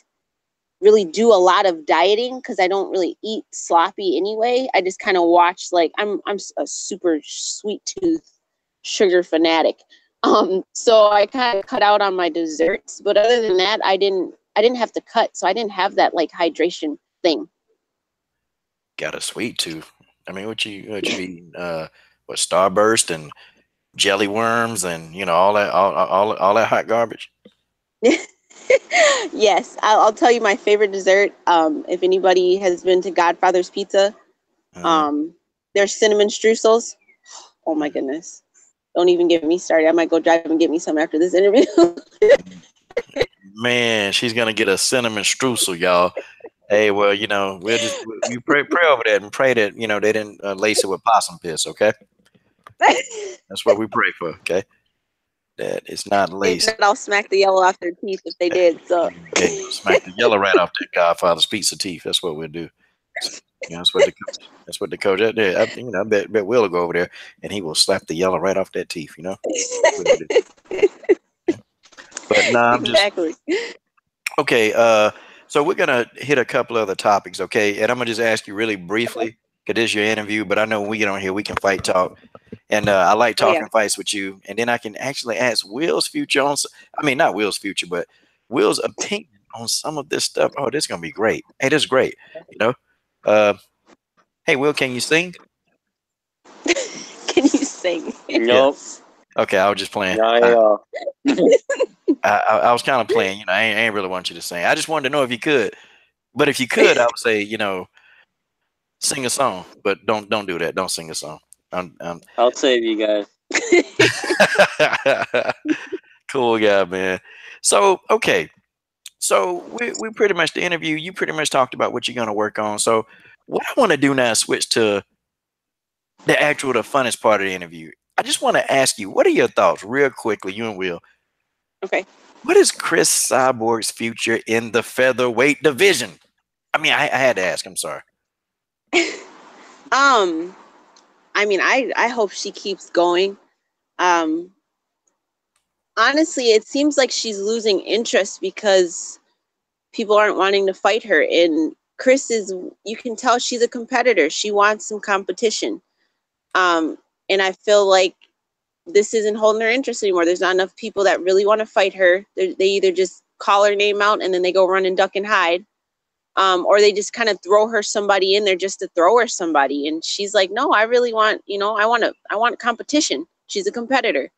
really do a lot of dieting, because I don't really eat sloppy anyway. I just kind of watch, like I'm a super sweet tooth sugar fanatic. So I kind of cut out on my desserts, but other than that, I didn't have to cut, so I didn't have that like hydration thing. Got a sweet tooth. I mean, what you eating? What, Starburst and jelly worms and all that hot garbage? Yes, I'll tell you my favorite dessert. If anybody has been to Godfather's Pizza, their cinnamon streusels. Oh my goodness! Don't even get me started. I might go drive and get me some after this interview. Man, she's gonna get a cinnamon streusel, y'all. Hey, well, we pray over that and pray that they didn't lace it with possum piss. Okay, that's what we pray for. Okay, that it's not laced. I'll smack the yellow off their teeth if they did. So smack the yellow right off that Godfather's pizza teeth. That's what we'll do. That's what the coach. I bet Will go over there and he will slap the yellow right off that teeth. But no, I'm exactly. Okay. So we're gonna hit a couple other topics, okay? And I'm gonna just ask you really briefly, because this is your interview. But I know when we get on here, we can fight talk, and I like talking fights with you. And then I can actually ask Will's future on. I mean, not Will's future, but Will's opinion on some of this stuff. Oh, this is gonna be great. Hey, this is great. Hey, Will, can you sing? Can you sing? Nope. Yeah. Okay, I was just playing. I was kind of playing. I ain't really want you to sing. I just wanted to know if you could. But if you could, I would say, sing a song. But don't do that. Don't sing a song. I'll save you guys. Cool guy, man. So okay. So we pretty much the interview. You pretty much talked about what you're gonna work on. So what I want to do now is switch to the funnest part of the interview. I just want to ask you, what are your thoughts, real quickly, you and Will? Okay. What is Chris Cyborg's future in the featherweight division? I mean, I had to ask. I'm sorry. I mean, I hope she keeps going. Honestly, it seems like she's losing interest because people aren't wanting to fight her. And Chris is, you can tell she's a competitor. She wants some competition. And I feel like this isn't holding her interest anymore. There's not enough people that really want to fight her. They either just call her name out and then they go run and duck and hide. Or they just kind of throw her somebody in there just to throw her somebody. And she's like, no, I really want, I want competition. She's a competitor.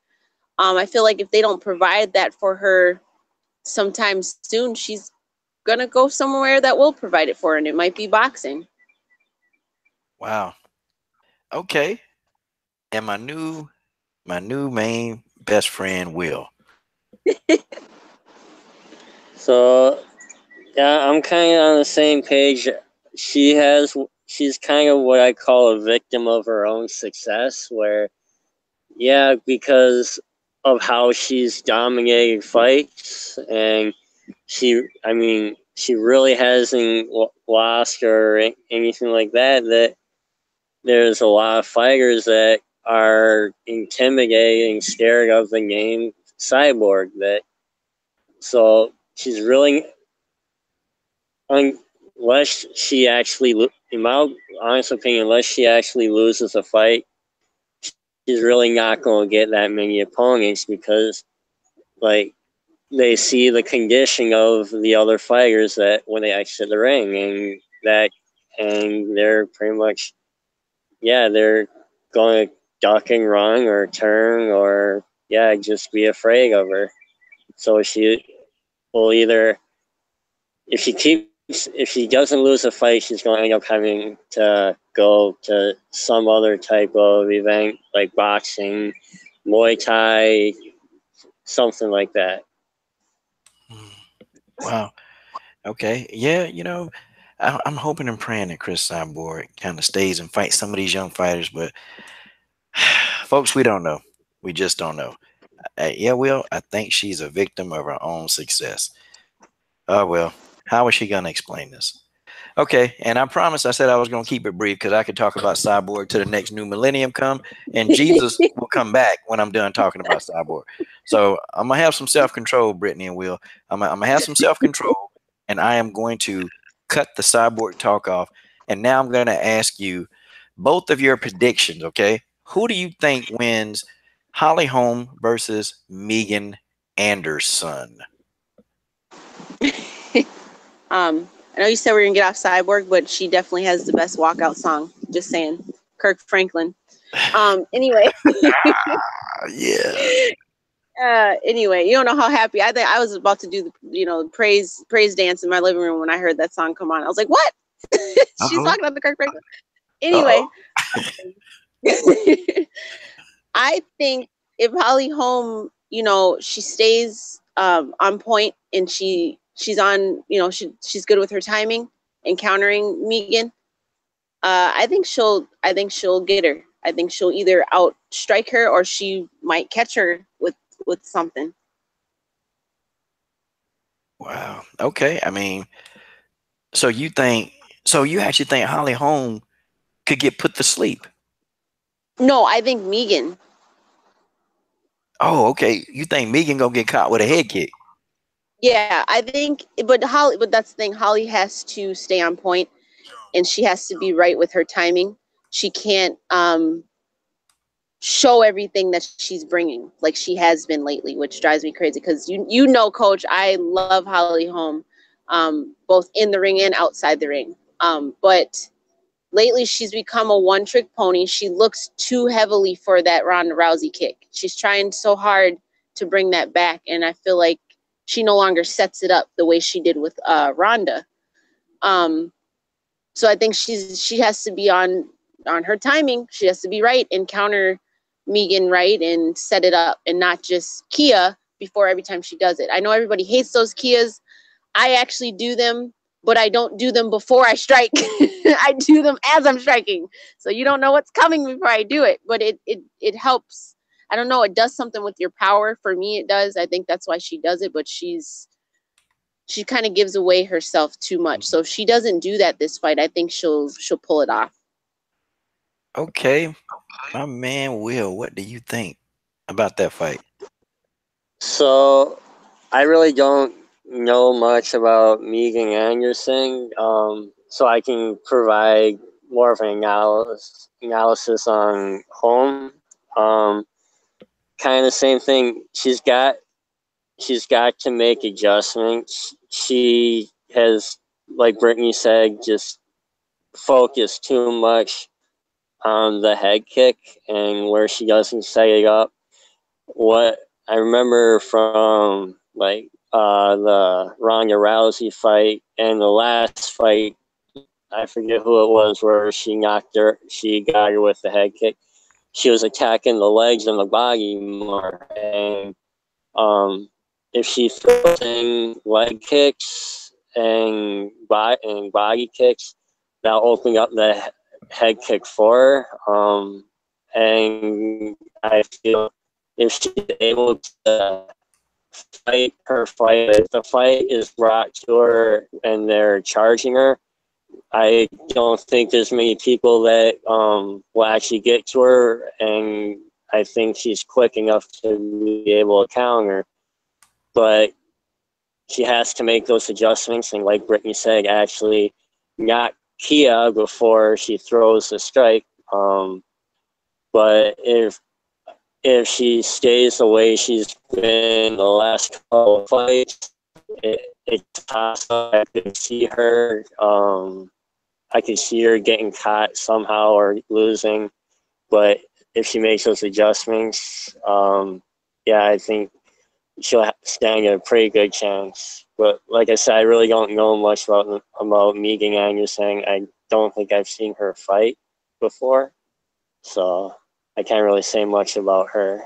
I feel like if they don't provide that for her sometime soon, she's going to go somewhere that will provide it for her. And it might be boxing. Wow. Okay. And my new main best friend, Will. So, yeah, I'm kind of on the same page. She's kind of what I call a victim of her own success, where, yeah, because of how she's dominated fights, and she really hasn't lost or anything like that, that there's a lot of fighters that are intimidating, scared of the name Cyborg. So she's really, unless she actually, in my honest opinion, unless she actually loses a fight, she's really not going to get that many opponents, because, like, they see the condition of the other fighters that when they exit the ring, and they're pretty much, yeah, they're going to duck and run or turn, or, yeah, just be afraid of her. So she will either, if she doesn't lose a fight, she's going to end up having to go to some other type of event, like boxing, Muay Thai, something like that. Wow. Okay. Yeah, I'm hoping and praying that Chris Cyborg kind of stays and fights some of these young fighters, but folks, we don't know. We just don't know. Yeah, Will, I think she's a victim of her own success. Oh, well, how is she going to explain this? Okay, and I promised I said I was going to keep it brief because I could talk about Cyborg to the next new millennium come, and Jesus will come back when I'm done talking about Cyborg. So I'm going to have some self-control, Brittany and Will. I'm going to have some self-control, and I am going to cut the Cyborg talk off. And now I'm going to ask you both of your predictions, okay? Who do you think wins Holly Holm versus Megan Anderson? I know you said we're gonna get off Cyborg, but she definitely has the best walkout song. Just saying, Kirk Franklin. Anyway. Yeah. Anyway, you don't know how happy I think I was about to do the praise dance in my living room when I heard that song come on. I was like, what? She's talking about the Kirk Franklin. Anyway. I think if Holly Holm, she stays on point and she's on, she's good with her timing and countering Megan. I think she'll get her. I think she'll either outstrike her or she might catch her with something. Wow. Okay. I mean, so you actually think Holly Holm could get put to sleep? No, I think Megan. Oh, okay. You think Megan gonna get caught with a head kick? Yeah, I think, but that's the thing. Holly has to stay on point, and she has to be right with her timing. She can't show everything that she's bringing like she has been lately, which drives me crazy because Coach, I love Holly Holm, both in the ring and outside the ring. But lately she's become a one-trick pony. She looks too heavily for that Ronda Rousey kick. She's trying so hard to bring that back, and I feel like she no longer sets it up the way she did with Ronda. So I think she has to be on her timing. She has to be right and counter Megan right and set it up and not just Kia before every time she does it. I know everybody hates those Kias. I actually do them but I don't do them before I strike. I do them as I'm striking. So you don't know what's coming before I do it. But it helps. I don't know. It does something with your power. For me, it does. I think that's why she does it. But she kind of gives away herself too much. So if she doesn't do that this fight, I think she'll pull it off. Okay, my man Will, what do you think about that fight? So I really don't know much about Megan Anderson, so I can provide more of an analysis on Holm. Kind of the same thing. She's got to make adjustments. She has, like Brittany said, just focused too much on the head kick and where she doesn't set it up. What I remember from the Ronda Rousey fight and the last fight, I forget who it was, where she got her with the head kick. She was attacking the legs and the body more, and if she throws in leg kicks and body kicks, that'll open up the head kick for her. And I feel if she's able to fight her fight, if the fight is brought to her and they're charging her, I don't think there's many people that will actually get to her, and I think she's quick enough to be able to counter. But she has to make those adjustments, and like Brittany said, actually not Kia before she throws the strike. But if she stays the way she's been the last couple of fights, it's possible I could see her. I could see her getting caught somehow or losing. But if she makes those adjustments, yeah, I think she'll stand a pretty good chance. But like I said, I really don't know much about Megan Anderson. I don't think I've seen her fight before, so I can't really say much about her.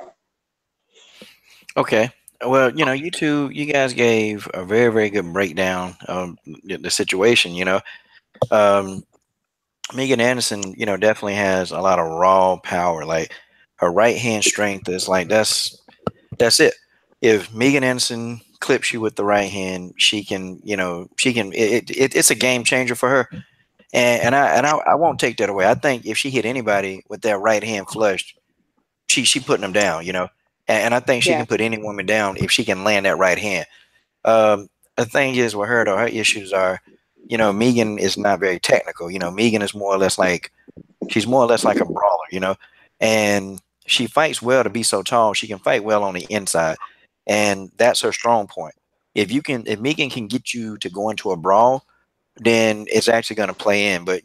Okay. Well, you guys gave a very, very good breakdown of the situation. Um, Megan Anderson, definitely has a lot of raw power. Like her right hand strength is like that's it. If Megan Anderson clips you with the right hand, she can, it's a game changer for her. And I won't take that away. I think if she hit anybody with that right hand flushed, she putting them down, and I think she Yeah. can put any woman down if she can land that right hand. The thing is with her though, her issues are, Megan is not very technical. Megan is more or less like she's more or less like a brawler, and she fights well to be so tall. She can fight well on the inside, and that's her strong point. If Megan can get you to go into a brawl, then it's actually going to play in. But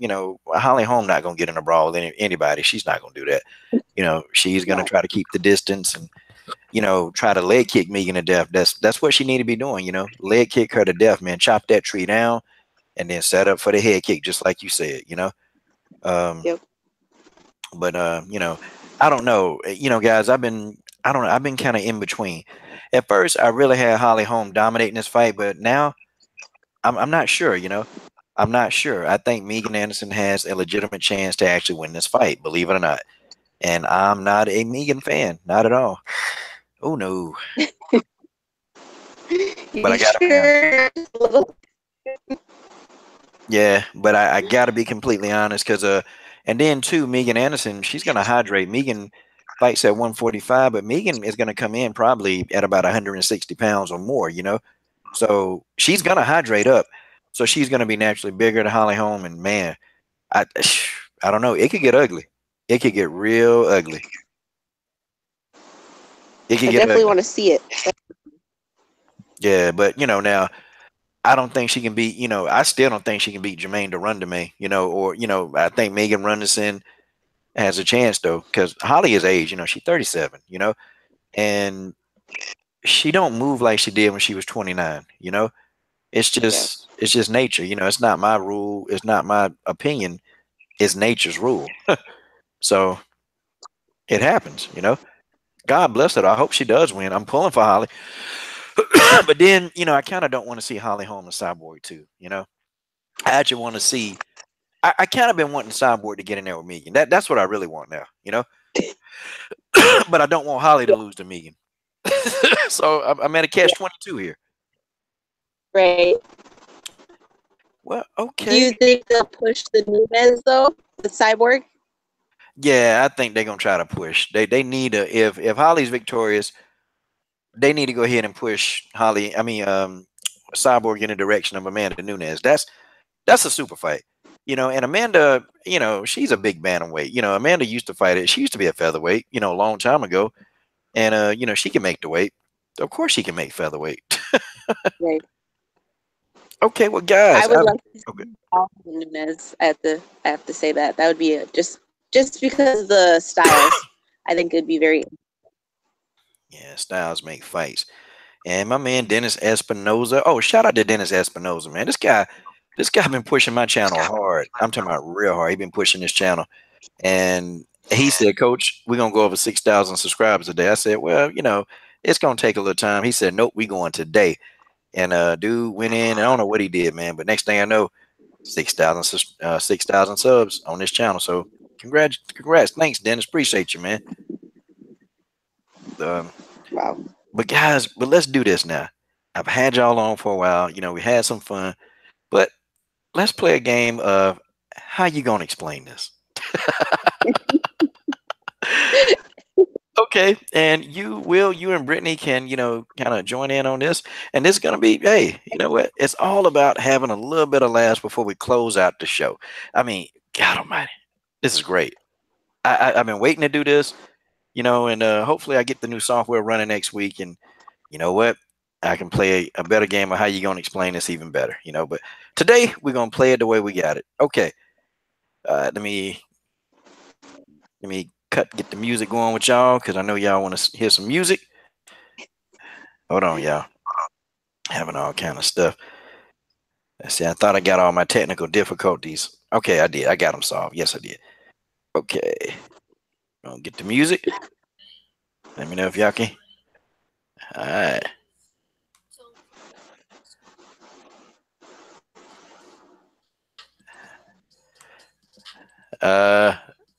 Holly Holm not going to get in a brawl with anybody. She's not going to do that. She's going to try to keep the distance and try to leg kick Megan to death. That's what she need to be doing. Leg kick her to death, man. Chop that tree down and then set up for the head kick, just like you said. Yep. But I don't know. Guys, I've been kind of in between. At first, I really had Holly Holm dominating this fight, but now I'm not sure. I'm not sure. I think Megan Anderson has a legitimate chance to actually win this fight, believe it or not. And I'm not a Megan fan, not at all. Oh no. But I gotta be honest. Yeah, but I gotta be completely honest because and then too, Megan Anderson, she's gonna hydrate. Megan fights at 145, but Megan is gonna come in probably at about 160 pounds or more, So she's gonna hydrate up. So she's gonna be naturally bigger than Holly Holm, and man, I I don't know. It could get ugly. It could get real ugly. It could I get definitely ugly. want to see it. Yeah, but now I don't think she can beat, I still don't think she can beat Jermaine Durandame, or I think Megan Runderson has a chance though, because Holly is age, she's 37, and she don't move like she did when she was 29, it's just nature, it's not my rule, it's not my opinion, it's nature's rule. So it happens, God bless her. I hope she does win. I'm pulling for Holly. But then, I kind of don't want to see Holly Holm and Cyborg too, I actually want to see. I kind of been wanting Cyborg to get in there with Megan. That's what I really want now, but I don't want Holly to lose to Megan. So I'm at a catch 22 here. Right. Well, Do okay. you think they'll push the Nieman though, the Cyborg? Yeah, I think they're gonna try to push. They need to if Holly's victorious, they need to go ahead and push Holly. I mean, Cyborg in the direction of Amanda Nunes. That's a super fight. And Amanda, she's a big bantamweight. Amanda used to fight it. She used to be a featherweight, a long time ago. And she can make the weight. Of course she can make featherweight. Right. Okay, well guys, I would like to okay. see Nunes. I have to say that would be just because of the styles. I think it'd be very. Yeah, styles make fights. And my man Dennis Espinoza. Oh, shout out to Dennis Espinoza, man. This guy been pushing my channel hard. I'm talking about real hard. He been pushing this channel. And he said, Coach, we're gonna go over 6,000 subscribers today. I said, well, it's gonna take a little time. He said, nope, we going today. And dude went in. I don't know what he did, man. But next thing I know, 6,000 subs on this channel. So congrats. Thanks, Dennis. Appreciate you, man. Wow. But guys, let's do this now. I've had y'all on for a while. We had some fun. But let's play a game of how you gonna explain this. Okay, and you and Brittany can, kind of join in on this. And this is gonna be, hey, you know what? It's all about having a little bit of laughs before we close out the show. I mean, God Almighty, this is great. I've been waiting to do this, and hopefully I get the new software running next week. And you know what? I can play a better game of how you gonna explain this even better. But today we're gonna play it the way we got it. Okay. Let me get the music going with y'all because I know y'all want to hear some music. Hold on, y'all. Having all kind of stuff. Let's see. I thought I got all my technical difficulties. Okay, I did. I got them solved. Yes, I did. Okay. Gonna get the music. Let me know if y'all can. All right.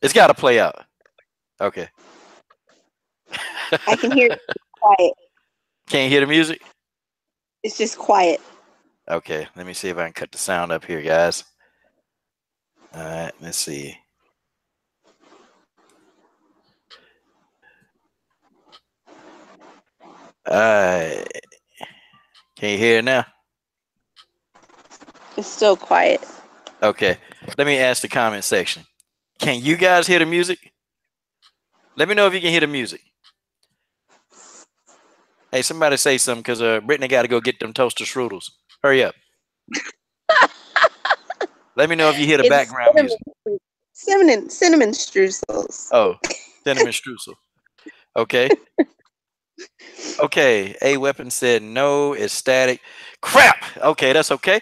It's got to play out. Okay. I can hear it quiet. Can't hear the music? It's just quiet. Okay, let me see if I can cut the sound up here, guys. All right, let's see. All right. Can you hear it now? It's still quiet. Okay, let me ask the comment section. Can you guys hear the music? Let me know if you can hear the music. Hey, somebody say something because Brittany got to go get them toaster strudels. Hurry up. Let me know if you hear the background music. Cinnamon streusels. Oh, cinnamon streusel. Okay. Okay. A Weapon said no, it's static. Crap. Okay, that's okay.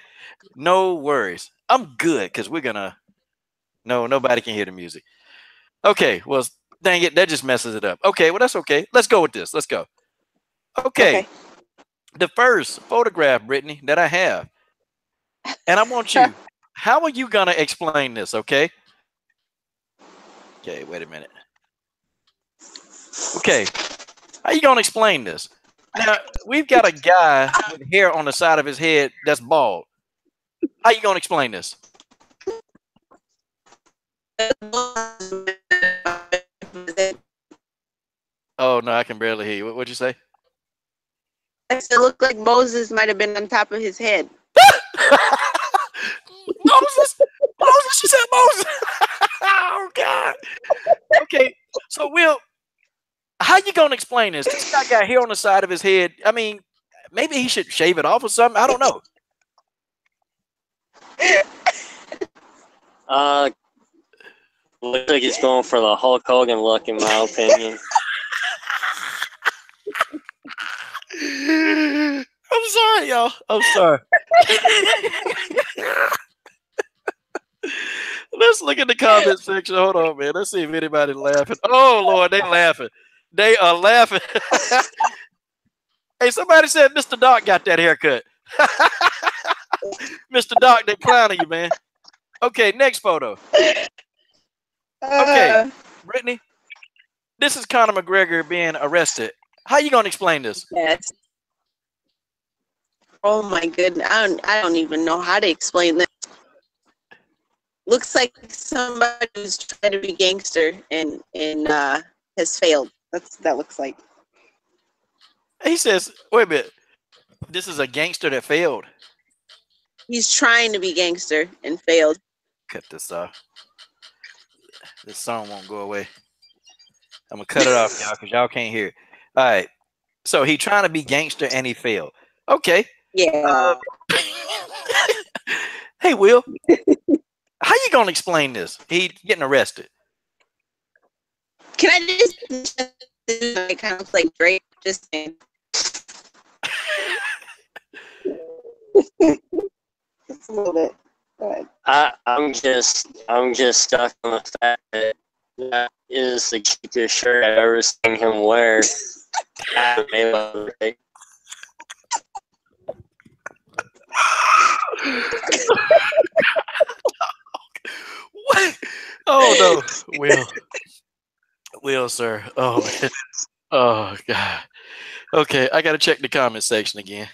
No worries. I'm good because we're gonna. No, nobody can hear the music. Okay. Well, dang it, that just messes it up. Okay. Well, that's okay. Let's go with this. Let's go. Okay. The first photograph, Brittany, that I have, and I want you. How are you gonna explain this? Okay. Okay. Wait a minute. Okay. How you gonna explain this? Now we've got a guy with hair on the side of his head that's bald. How you gonna explain this? Oh no, I can barely hear you. What'd you say? It looked like Moses might have been on top of his head. Moses, she said Moses. Oh God. Okay, so Will, how you gonna explain this? This guy got hair on the side of his head. I mean, maybe he should shave it off or something. I don't know. Looks like he's going for the Hulk Hogan look, in my opinion. I'm sorry, y'all. I'm sorry. Let's look at the comment section. Hold on, man. Let's see if anybody's laughing. Oh Lord, they laughing. They are laughing. Hey, somebody said Mr. Doc got that haircut. Mr. Doc, they clowning you, man. Okay, next photo. Okay, Brittany, this is Conor McGregor being arrested. How you gonna explain this? Yes. Oh my goodness, I don't even know how to explain this. Looks like somebody who's trying to be gangster and has failed. That looks like. He says, wait a minute. This is a gangster that failed. He's trying to be gangster and failed. Cut this off. This song won't go away. I'm gonna cut it off, y'all, because y'all can't hear it. All right. So he trying to be gangster and he failed. Okay. Yeah. Hey, Will. How you gonna explain this? He getting arrested. Can I just kind of like Drake? Just saying. Just a little bit. Go ahead. I'm just stuck on the fact that is the cutest shirt I've ever seen him wear. What? Oh no, Will, sir. Oh man. Oh God. Okay, I gotta check the comment section again.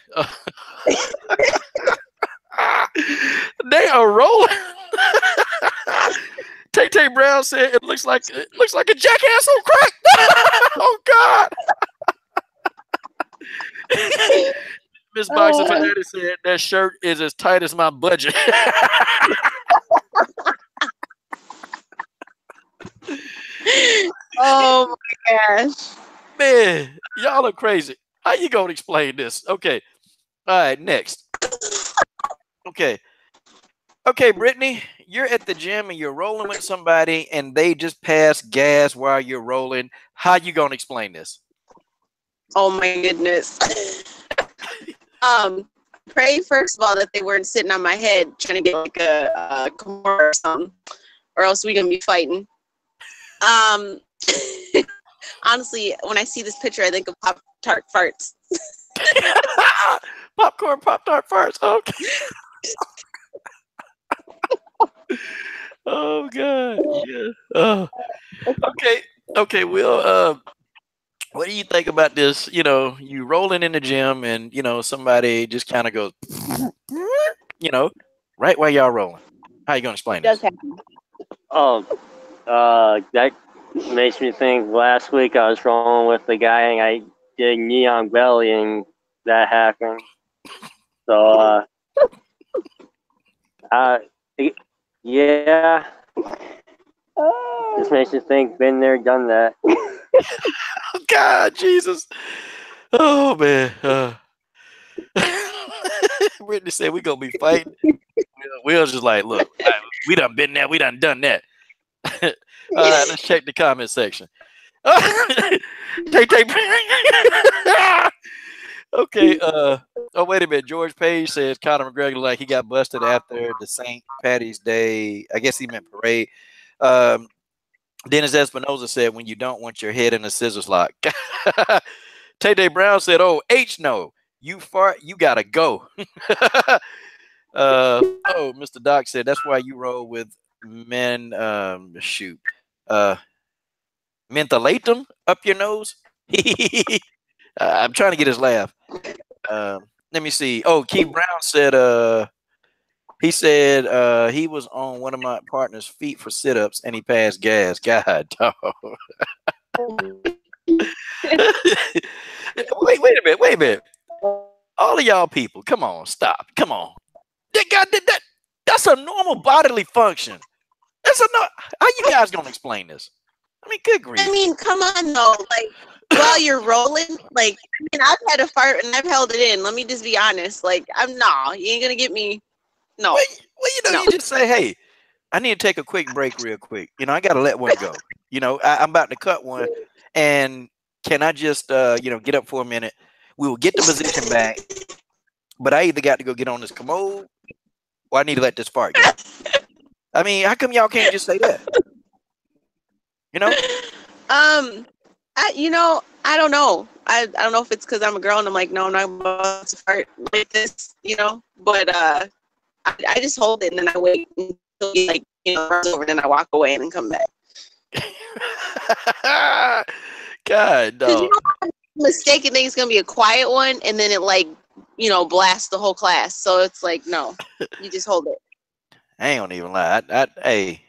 They are rolling. Tay Brown said it looks like a jackass on crack. Oh God. Miss Boxer Fanatic said that shirt is as tight as my budget. Oh my gosh. Man, y'all are crazy. How you gonna explain this? Okay. All right, next. Okay, Brittany, you're at the gym and you're rolling with somebody and they just pass gas while you're rolling. How you gonna explain this? Oh my goodness. Pray first of all that they weren't sitting on my head trying to get like a core or something, or else we're gonna be fighting. Honestly, when I see this picture, I think of Pop-Tart farts. Popcorn Pop-Tart farts. Okay. Oh God. Yeah. Oh. Okay. Will. What do you think about this? You know, you rolling in the gym, and you know somebody just kind of goes, you know, right while y'all rolling. How you gonna explain this? Oh, that makes me think. Last week I was rolling with the guy, and I did neon belly, and that happened. So, yeah. Just makes you think. Been there, done that. God, Jesus. Oh man. Brittany said we gonna be fighting. Will's just like, look, we done been there, we done that. All right, let's check the comment section. Okay. Oh, wait a minute. George Page says Conor McGregor like he got busted after the St. Patty's Day. I guess he meant parade. Dennis Espinoza said when you don't want your head in a scissors lock. Tay Brown said, "Oh, H no, you fart, you gotta go." Oh, Mr. Doc said that's why you roll with men. Mentholatum up your nose. I'm trying to get his laugh. Let me see. Oh, Keith Brown said he said he was on one of my partner's feet for sit-ups and he passed gas. God, dog. Wait a minute. All of y'all people, come on, stop. Come on. That's a normal bodily function. How you guys gonna explain this? I mean, good grief. I mean, come on though. Like while you're rolling, like I've had a fart and I've held it in. Let me just be honest. Like you ain't gonna get me. No. Well, you just say, hey, I need to take a quick break real quick. You know, I gotta let one go. You know, I'm about to cut one, and can I just get up for a minute? We will get the position back, but I either got to go get on this commode or I need to let this fart go. I mean, how come y'all can't just say that? You know? I don't know. I don't know if it's because I'm a girl and I'm like, no, I'm not about to fart like this, but I just hold it and then I wait until he like, runs over and then I walk away and then come back. God, Because no. I'm mistaken think it's gonna be a quiet one and then it like, blasts the whole class. So it's like, no, you just hold it. I ain't gonna even lie. Hey,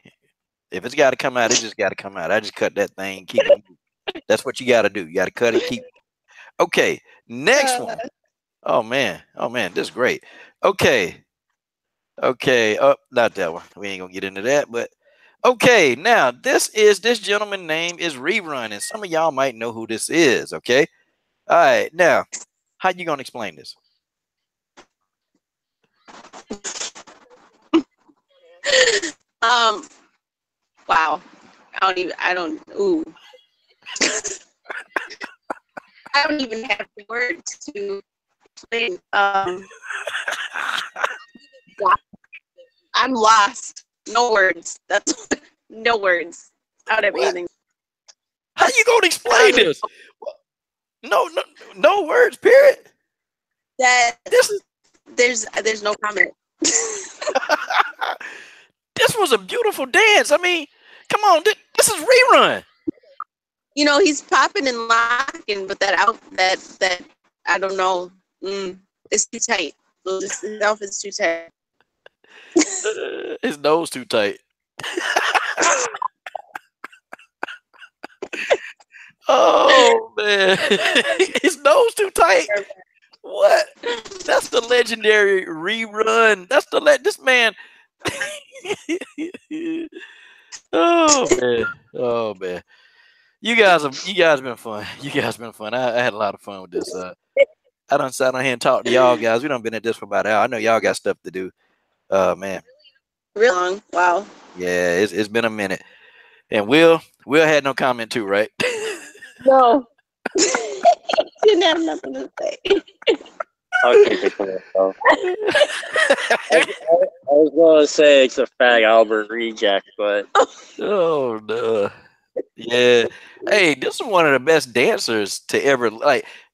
if it's got to come out, it just got to come out. I just cut that thing, keep it moving. That's what you got to do. You got to cut it, keep. Okay, next one. Oh man, this is great. Okay. Oh, not that one. We ain't gonna get into that, but okay. Now this gentleman name is Rerun, and some of y'all might know who this is. Okay. All right. Now, how you gonna explain this? Wow. I don't even have the words to explain. I'm lost. No words. That's no words. I don't have anything. How you gonna explain this? No words. Period. There's no comment. This was a beautiful dance. I mean, come on, this is Rerun. He's popping and locking, but that I don't know. It's too tight. His outfit's too tight. His nose too tight. Oh man, his nose too tight. What? That's the legendary Rerun. That's this man. Oh man. You guys been fun. You guys been fun. I had a lot of fun with this. I done sat on here and talked to y'all guys. We done been at this for about an hour. I know y'all got stuff to do. Man. Real long. Wow. Yeah, it's been a minute. And Will had no comment too, right? No. Didn't have nothing to say. I'll keep it to myself. I was gonna say it's a Fag Albert reject, but oh no. Yeah. Hey, this is one of the best dancers to ever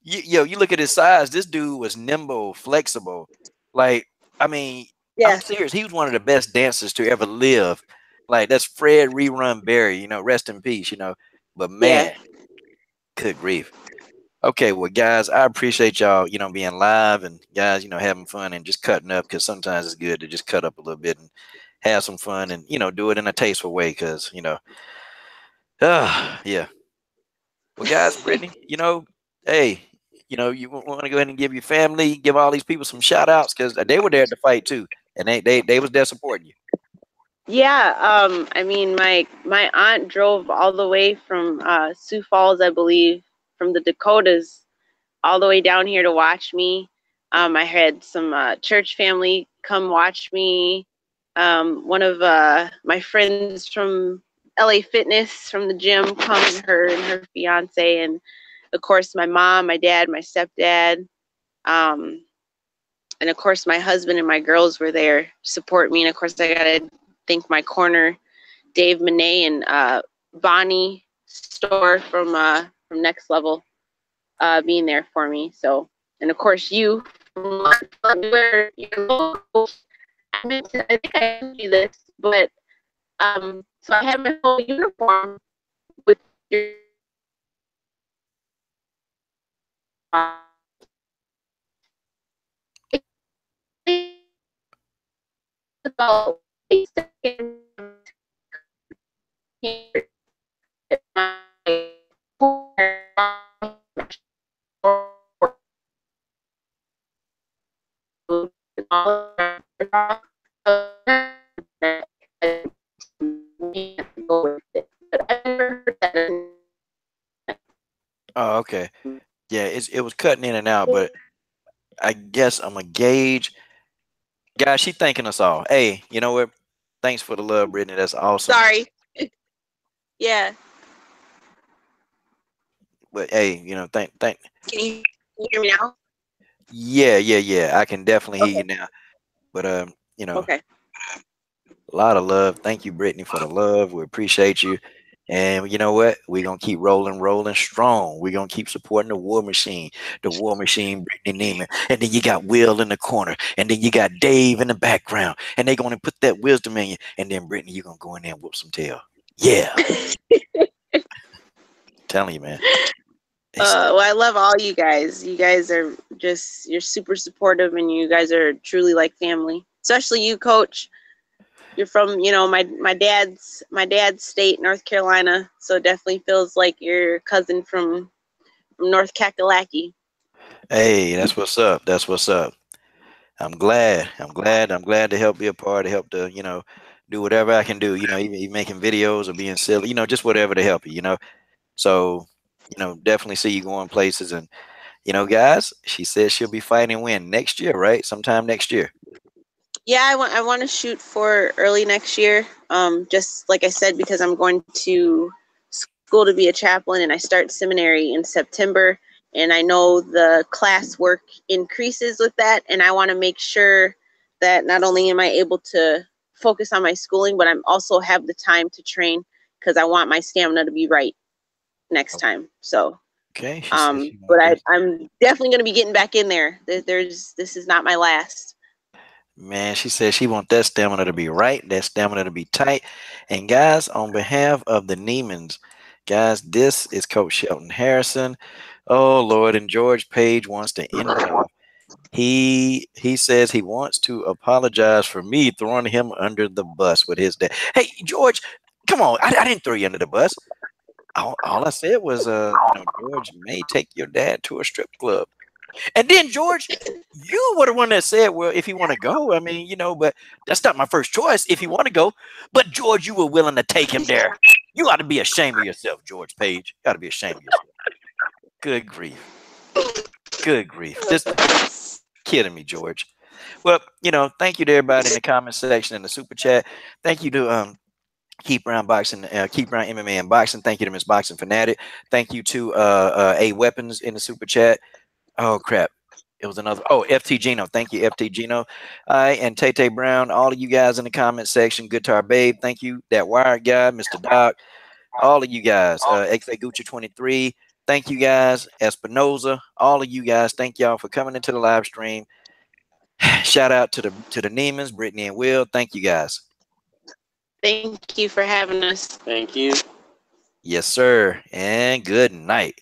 you look at his size, this dude was nimble, flexible. Like, I mean, I'm serious. He was one of the best dancers to ever live. Like, that's Fred Rerun Barry, rest in peace, But man, good grief. Okay, well, guys, I appreciate y'all, being live and guys, having fun and just cutting up, because sometimes it's good to just cut up a little bit and have some fun and, do it in a tasteful way, because, yeah. Well, guys, Brittany, hey, you want to go ahead and give your family, give all these people some shout outs, because they were there to fight too, and they was there supporting you. Yeah, I mean, my aunt drove all the way from Sioux Falls, I believe, from the Dakotas, all the way down here to watch me. I had some church family come watch me. One of my friends from LA Fitness from the gym come, and her fiance, and of course my mom, my dad, my stepdad, and of course my husband and my girls were there to support me. And of course I gotta thank my corner, Dave Monet and Bonnie Store from Next Level, being there for me. So, and of course you from where you're local. I think I told you this, but so I had my whole uniform with your about 8 seconds. Oh, okay. Yeah, it was cutting in and out, but I guess I'm a gauge. Guys, she thanking us all. Hey, you know what? Thanks for the love, Brittany. That's awesome. Sorry. Yeah. But hey, thank. Can you hear me now? Yeah. I can definitely hear you now. But Okay. a lot of love. Thank you, Brittany, for the love. We appreciate you. And you know what? We're gonna keep rolling strong. We're gonna keep supporting the War Machine, Brittany Nieman. And then you got Will in the corner, and then you got Dave in the background, and they're gonna put that wisdom in you. And then Brittany, you're gonna go in there and whoop some tail. Yeah, telling you, man. Well, I love all you guys. You guys are you're super supportive, and you guys are truly like family. Especially you, Coach. You're from, my dad's state, North Carolina. So it definitely feels like your cousin from North Kakalaki. Hey, that's what's up. That's what's up. I'm glad. I'm glad to help be a part, to help to, do whatever I can do, even making videos or being silly, just whatever to help you. So, definitely see you going places. And, guys, she says she'll be fighting when next year, right? Sometime next year. Yeah, I want to shoot for early next year. Just like I said, because I'm going to school to be a chaplain, and I start seminary in September. And I know the class work increases with that, and I want to make sure that not only am I able to focus on my schooling, but I'm also have the time to train, because I want my stamina to be right next time. So, Okay. but I'm definitely going to be getting back in there. This is not my last. Man, she said she want that stamina to be right, that stamina to be tight. And guys, on behalf of the Niemans, guys, this is Coach Shelton Harrison. Oh Lord, and George Page wants to end it off. He says he wants to apologize for me throwing him under the bus with his dad. Hey, George, come on. I didn't throw you under the bus. All I said was, George may take your dad to a strip club. And then, George, you were the one that said, well, if you want to go, I mean, but that's not my first choice if you want to go. But, George, you were willing to take him there. You ought to be ashamed of yourself, George Page. You ought to be ashamed of yourself. Good grief. Good grief. Just kidding me, George. Well, thank you to everybody in the comment section and the super chat. Thank you to Keep Brown Boxing, Keep Brown MMA and Boxing. Thank you to Miss Boxing Fanatic. Thank you to A Weapons in the super chat. Oh crap. It was another. Oh, FT Gino. Thank you, FT Gino. And Tay Tay Brown, all of you guys in the comment section. Guitar Babe, thank you. That Wired guy, Mr. Doc, all of you guys. XA Gucci 23. Thank you guys. Espinoza, all of you guys. Thank y'all for coming into the live stream. Shout out to the Niemans, Brittany and Will. Thank you guys. Thank you for having us. Thank you. Yes, sir. And good night.